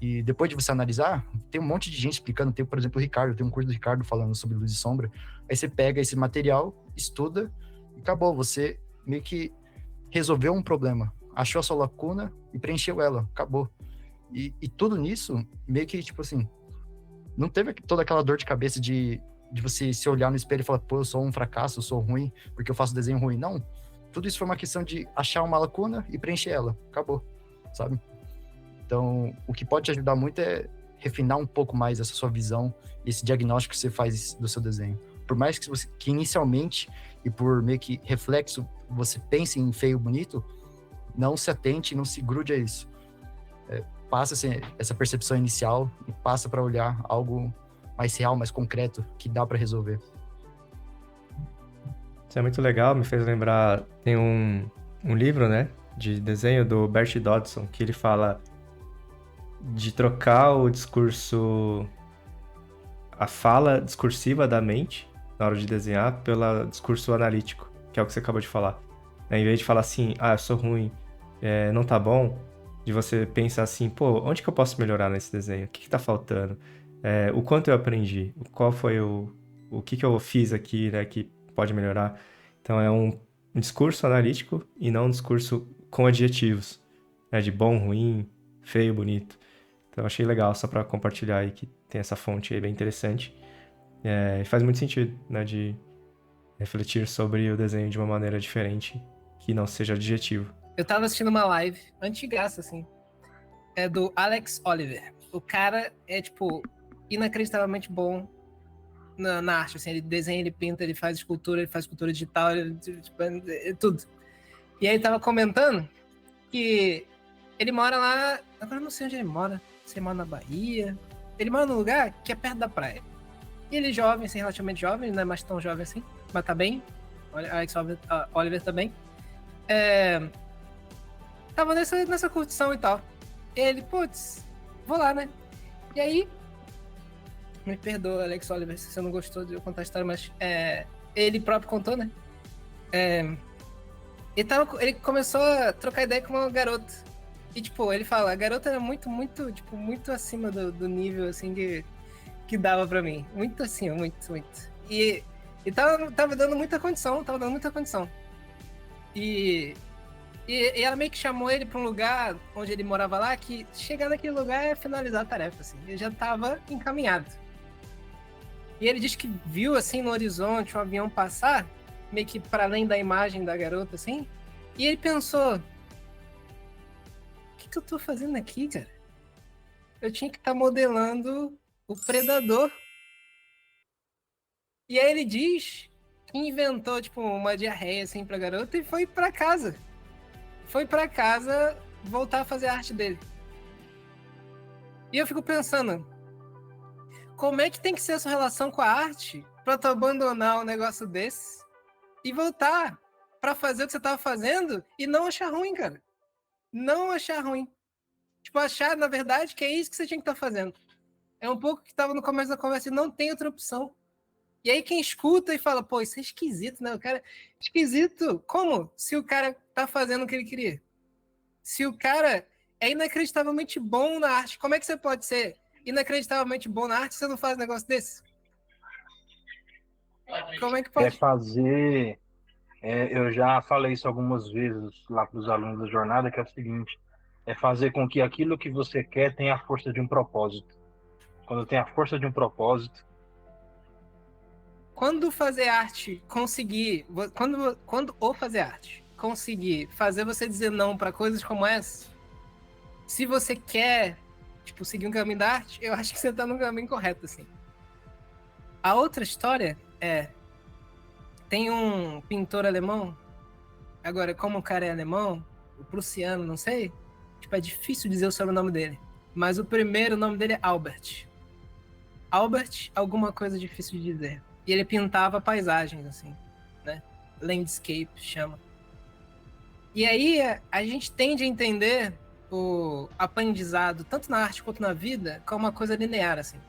Speaker 2: E depois de você analisar, tem um monte de gente explicando, tem, por exemplo, o Ricardo, tem um curso do Ricardo falando sobre luz e sombra. Aí você pega esse material, estuda, e acabou, você meio que resolveu um problema, achou a sua lacuna e preencheu ela, acabou. E tudo nisso, meio que, tipo assim, não teve toda aquela dor de cabeça de você se olhar no espelho e falar, pô, eu sou um fracasso, eu sou ruim, porque eu faço desenho ruim. Não, tudo isso foi uma questão de achar uma lacuna e preencher ela, acabou, sabe? Então, o que pode te ajudar muito é refinar um pouco mais essa sua visão, esse diagnóstico que você faz do seu desenho. por mais que inicialmente e por meio que reflexo você pense em feio bonito, não se atente, não se grude a isso. Passa essa percepção inicial e passa para olhar algo mais real, mais concreto, que dá para resolver.
Speaker 1: Isso é muito legal, me fez lembrar, tem um livro, né, de desenho do Bert Dodson, que ele fala de trocar o discurso, a fala discursiva da mente, na hora de desenhar, pelo discurso analítico, que é o que você acabou de falar. Em vez de falar assim, eu sou ruim, não tá bom, de você pensar assim, pô, onde que eu posso melhorar nesse desenho? O que tá faltando? O quanto eu aprendi? Qual foi o que eu fiz aqui, né, que pode melhorar? Então é um discurso analítico e não um discurso com adjetivos, né, de bom, ruim, feio, bonito. Então eu achei legal, só para compartilhar aí que tem essa fonte aí bem interessante. E faz muito sentido, né, de refletir sobre o desenho de uma maneira diferente, que não seja adjetivo.
Speaker 4: Eu tava assistindo uma live antigaça, assim, do Alex Oliver. O cara é, tipo, inacreditavelmente bom na arte, assim, ele desenha, ele pinta, ele faz escultura digital, tudo. E aí ele tava comentando que ele mora lá, agora eu não sei onde ele mora, se ele mora na Bahia, ele mora num lugar que é perto da praia. E ele é jovem, assim, relativamente jovem, não é mais tão jovem assim, mas tá bem, Alex Oliver tá bem. Tava nessa curtição e tal. E ele, putz, vou lá, né? E aí, me perdoa, Alex Oliver, se você não gostou de eu contar a história, mas ele próprio contou, né? Ele começou a trocar ideia com uma garota. E, tipo, ele fala, a garota era muito, muito, tipo, muito acima do nível, assim, que dava pra mim. Muito acima, muito, muito. E tava dando muita condição, E ela meio que chamou ele pra um lugar onde ele morava lá, que chegar naquele lugar é finalizar a tarefa, assim. Ele já tava encaminhado. E ele disse que viu, assim, no horizonte, um avião passar, meio que para além da imagem da garota, assim. E ele pensou, o que eu tô fazendo aqui, cara? Eu tinha que estar modelando o Predador. E aí ele diz que inventou, tipo, uma diarreia, assim, pra garota e foi pra casa. Foi pra casa voltar a fazer a arte dele. E eu fico pensando, como é que tem que ser a sua relação com a arte pra tu abandonar um negócio desse e voltar pra fazer o que você tava fazendo e não achar ruim, cara? Não achar ruim. Tipo, achar, na verdade, que é isso que você tinha que estar fazendo. É um pouco que tava no começo da conversa e não tem outra opção. E aí quem escuta e fala, pô, isso é esquisito, né? O cara... Esquisito? Como? Se o cara tá fazendo o que ele queria. Se o cara é inacreditavelmente bom na arte, como é que você pode ser inacreditavelmente bom na arte se você não faz um negócio desse? Como é que pode?
Speaker 3: Eu já falei isso algumas vezes lá para os alunos da jornada, que é o seguinte, é fazer com que aquilo que você quer tenha a força de um propósito. Quando tem a força de um propósito...
Speaker 4: Quando fazer arte conseguir... Quando ou fazer arte conseguir fazer você dizer não para coisas como essa, se você quer, tipo, seguir um caminho da arte, eu acho que você tá no caminho correto, assim. A outra história tem um pintor alemão, agora, como o cara é alemão, o prussiano, não sei, tipo, é difícil dizer o sobrenome dele, mas o primeiro nome dele é Albert. Albert, alguma coisa difícil de dizer. E ele pintava paisagens, assim, né? Landscape, chama. E aí, a gente tende a entender o aprendizado, tanto na arte quanto na vida, como uma coisa linear, assim.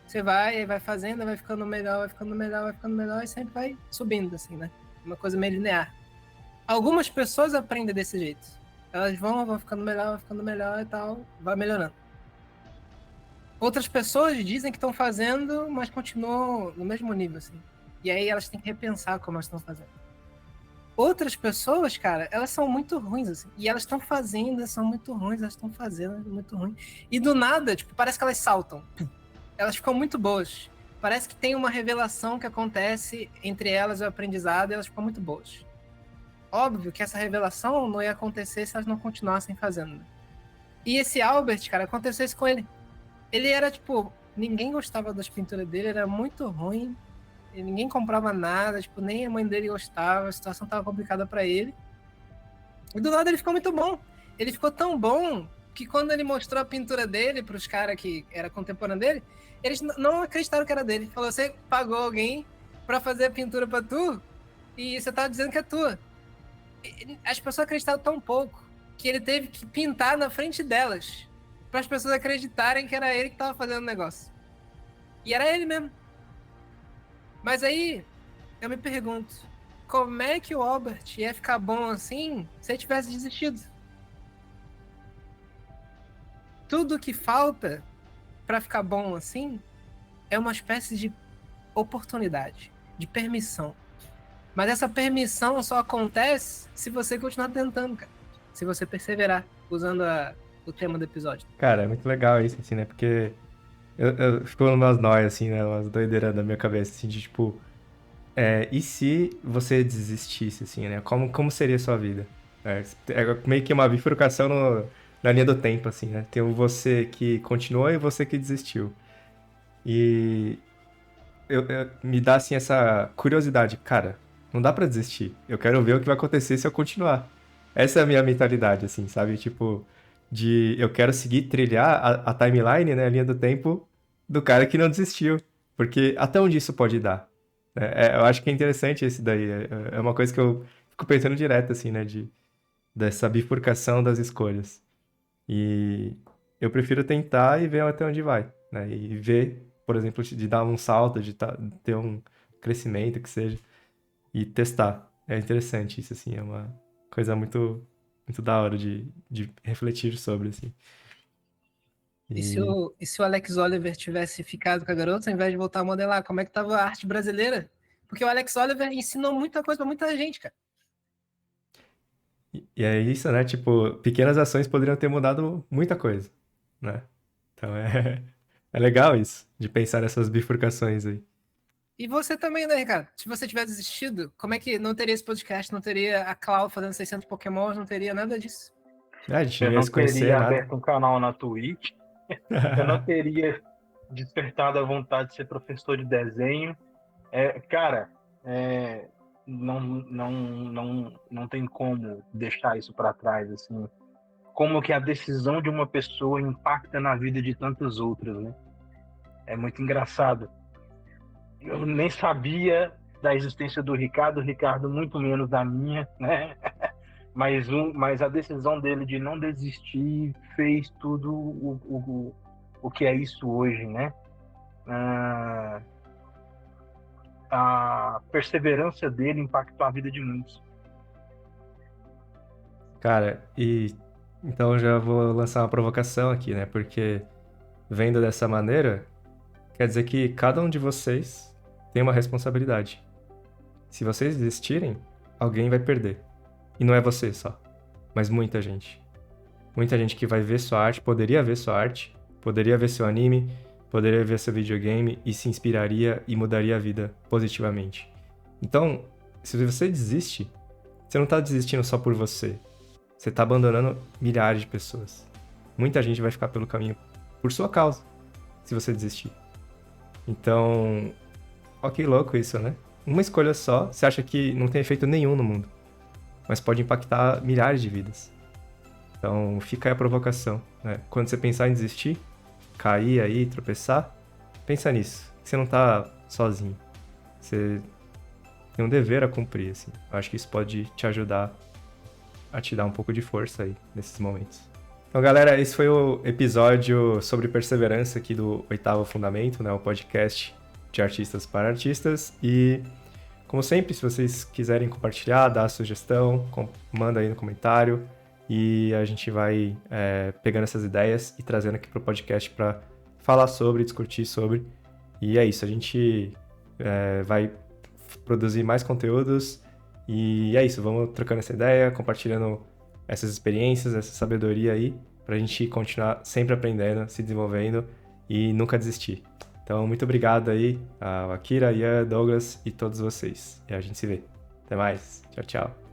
Speaker 4: Você vai fazendo, vai ficando melhor, e sempre vai subindo, assim, né? Uma coisa meio linear. Algumas pessoas aprendem desse jeito. Elas vão ficando melhor e tal, vai melhorando. Outras pessoas dizem que estão fazendo, mas continuam no mesmo nível, assim. E aí elas têm que repensar como elas estão fazendo. Outras pessoas, cara, elas são muito ruins, assim. E elas estão fazendo, são muito ruins, elas estão fazendo, muito ruim. E do nada, tipo, parece que elas saltam. Elas ficam muito boas. Parece que tem uma revelação que acontece entre elas e o aprendizado, e elas ficam muito boas. Óbvio que essa revelação não ia acontecer se elas não continuassem fazendo. E esse Albert, cara, aconteceu isso com ele. Ele era, tipo, ninguém gostava das pinturas dele, era muito ruim. e ninguém comprava nada, tipo, nem a mãe dele gostava, a situação tava complicada pra ele. E do nada ele ficou muito bom. Ele ficou tão bom que quando ele mostrou a pintura dele pros caras que era contemporâneo dele, eles não acreditaram que era dele. Falou, você pagou alguém pra fazer a pintura pra tu e você tá dizendo que é tua. As pessoas acreditaram tão pouco que ele teve que pintar na frente delas para as pessoas acreditarem que era ele que tava fazendo o negócio. E era ele mesmo. Mas aí, eu me pergunto, como é que o Albert ia ficar bom assim se ele tivesse desistido? Tudo que falta para ficar bom assim é uma espécie de oportunidade, de permissão. Mas essa permissão só acontece se você continuar tentando, cara. Se você perseverar, usando o tema do episódio.
Speaker 1: Cara, é muito legal isso, assim, né? Porque eu fico umas nóias, assim, né? Umas doideiras na minha cabeça, assim, de tipo... e se você desistisse, assim, né? Como seria a sua vida? É meio que uma bifurcação na linha do tempo, assim, né? Tem o você que continuou e você que desistiu. E me dá, assim, essa curiosidade. Cara, não dá pra desistir. Eu quero ver o que vai acontecer se eu continuar. Essa é a minha mentalidade, assim, sabe? Tipo, eu quero seguir, trilhar a timeline, né? A linha do tempo do cara que não desistiu. Porque até onde isso pode dar? Eu acho que é interessante esse daí. É uma coisa que eu fico pensando direto, assim, né? Dessa bifurcação das escolhas. E eu prefiro tentar e ver até onde vai, né? E ver, por exemplo, de dar um salto, ter um crescimento, que seja, e testar. É interessante isso, assim, é uma coisa muito, muito da hora de refletir sobre, assim.
Speaker 4: E se o Alex Oliver tivesse ficado com a garota, ao invés de voltar a modelar, como é que tava a arte brasileira? Porque o Alex Oliver ensinou muita coisa pra muita gente, cara.
Speaker 1: E é isso, né? Tipo, pequenas ações poderiam ter mudado muita coisa, né? Então é legal isso, de pensar nessas bifurcações aí.
Speaker 4: E você também, né, Ricardo? Se você tivesse desistido, como é que não teria esse podcast, não teria a Clau fazendo 600 Pokémons, não teria nada disso?
Speaker 1: A gente
Speaker 3: Eu
Speaker 1: não ia
Speaker 3: não
Speaker 1: se conhecer,
Speaker 3: teria
Speaker 1: nada.
Speaker 3: aberto um canal na Twitch. Eu não teria despertado a vontade de ser professor de desenho. Cara, não tem como deixar isso para trás, assim. Como que a decisão de uma pessoa impacta na vida de tantas outras, né? É muito engraçado. Eu nem sabia da existência do Ricardo muito menos da minha, né? Mas a decisão dele de não desistir fez tudo o que é isso hoje, né? A perseverança dele impactou a vida de muitos.
Speaker 1: Cara, então eu já vou lançar uma provocação aqui, né? Porque vendo dessa maneira, quer dizer que cada um de vocês tem uma responsabilidade. Se vocês desistirem, alguém vai perder. E não é você só, mas muita gente. Muita gente que vai ver sua arte, poderia ver sua arte, poderia ver seu anime, poderia ver seu videogame e se inspiraria e mudaria a vida positivamente. Então, se você desiste, você não tá desistindo só por você. Você tá abandonando milhares de pessoas. Muita gente vai ficar pelo caminho por sua causa, se você desistir. Então, ó que louco isso, né? Uma escolha só, você acha que não tem efeito nenhum no mundo, mas pode impactar milhares de vidas. Então, fica aí a provocação, né? Quando você pensar em desistir, cair aí, tropeçar, pensa nisso, que você não tá sozinho. Você tem um dever a cumprir, assim. Eu acho que isso pode te ajudar a te dar um pouco de força aí, nesses momentos. Então, galera, esse foi o episódio sobre perseverança aqui do Oitavo Fundamento, né? O podcast de artistas para artistas. E, como sempre, se vocês quiserem compartilhar, dar sugestão, manda aí no comentário. E a gente vai pegando essas ideias e trazendo aqui para o podcast para falar sobre, discutir sobre. E é isso, a gente vai produzir mais conteúdos. E é isso, vamos trocando essa ideia, compartilhando essas experiências, essa sabedoria aí, pra gente continuar sempre aprendendo, se desenvolvendo e nunca desistir. Então, muito obrigado aí ao Akira, Ian, Douglas e todos vocês. E a gente se vê. Até mais. Tchau, tchau.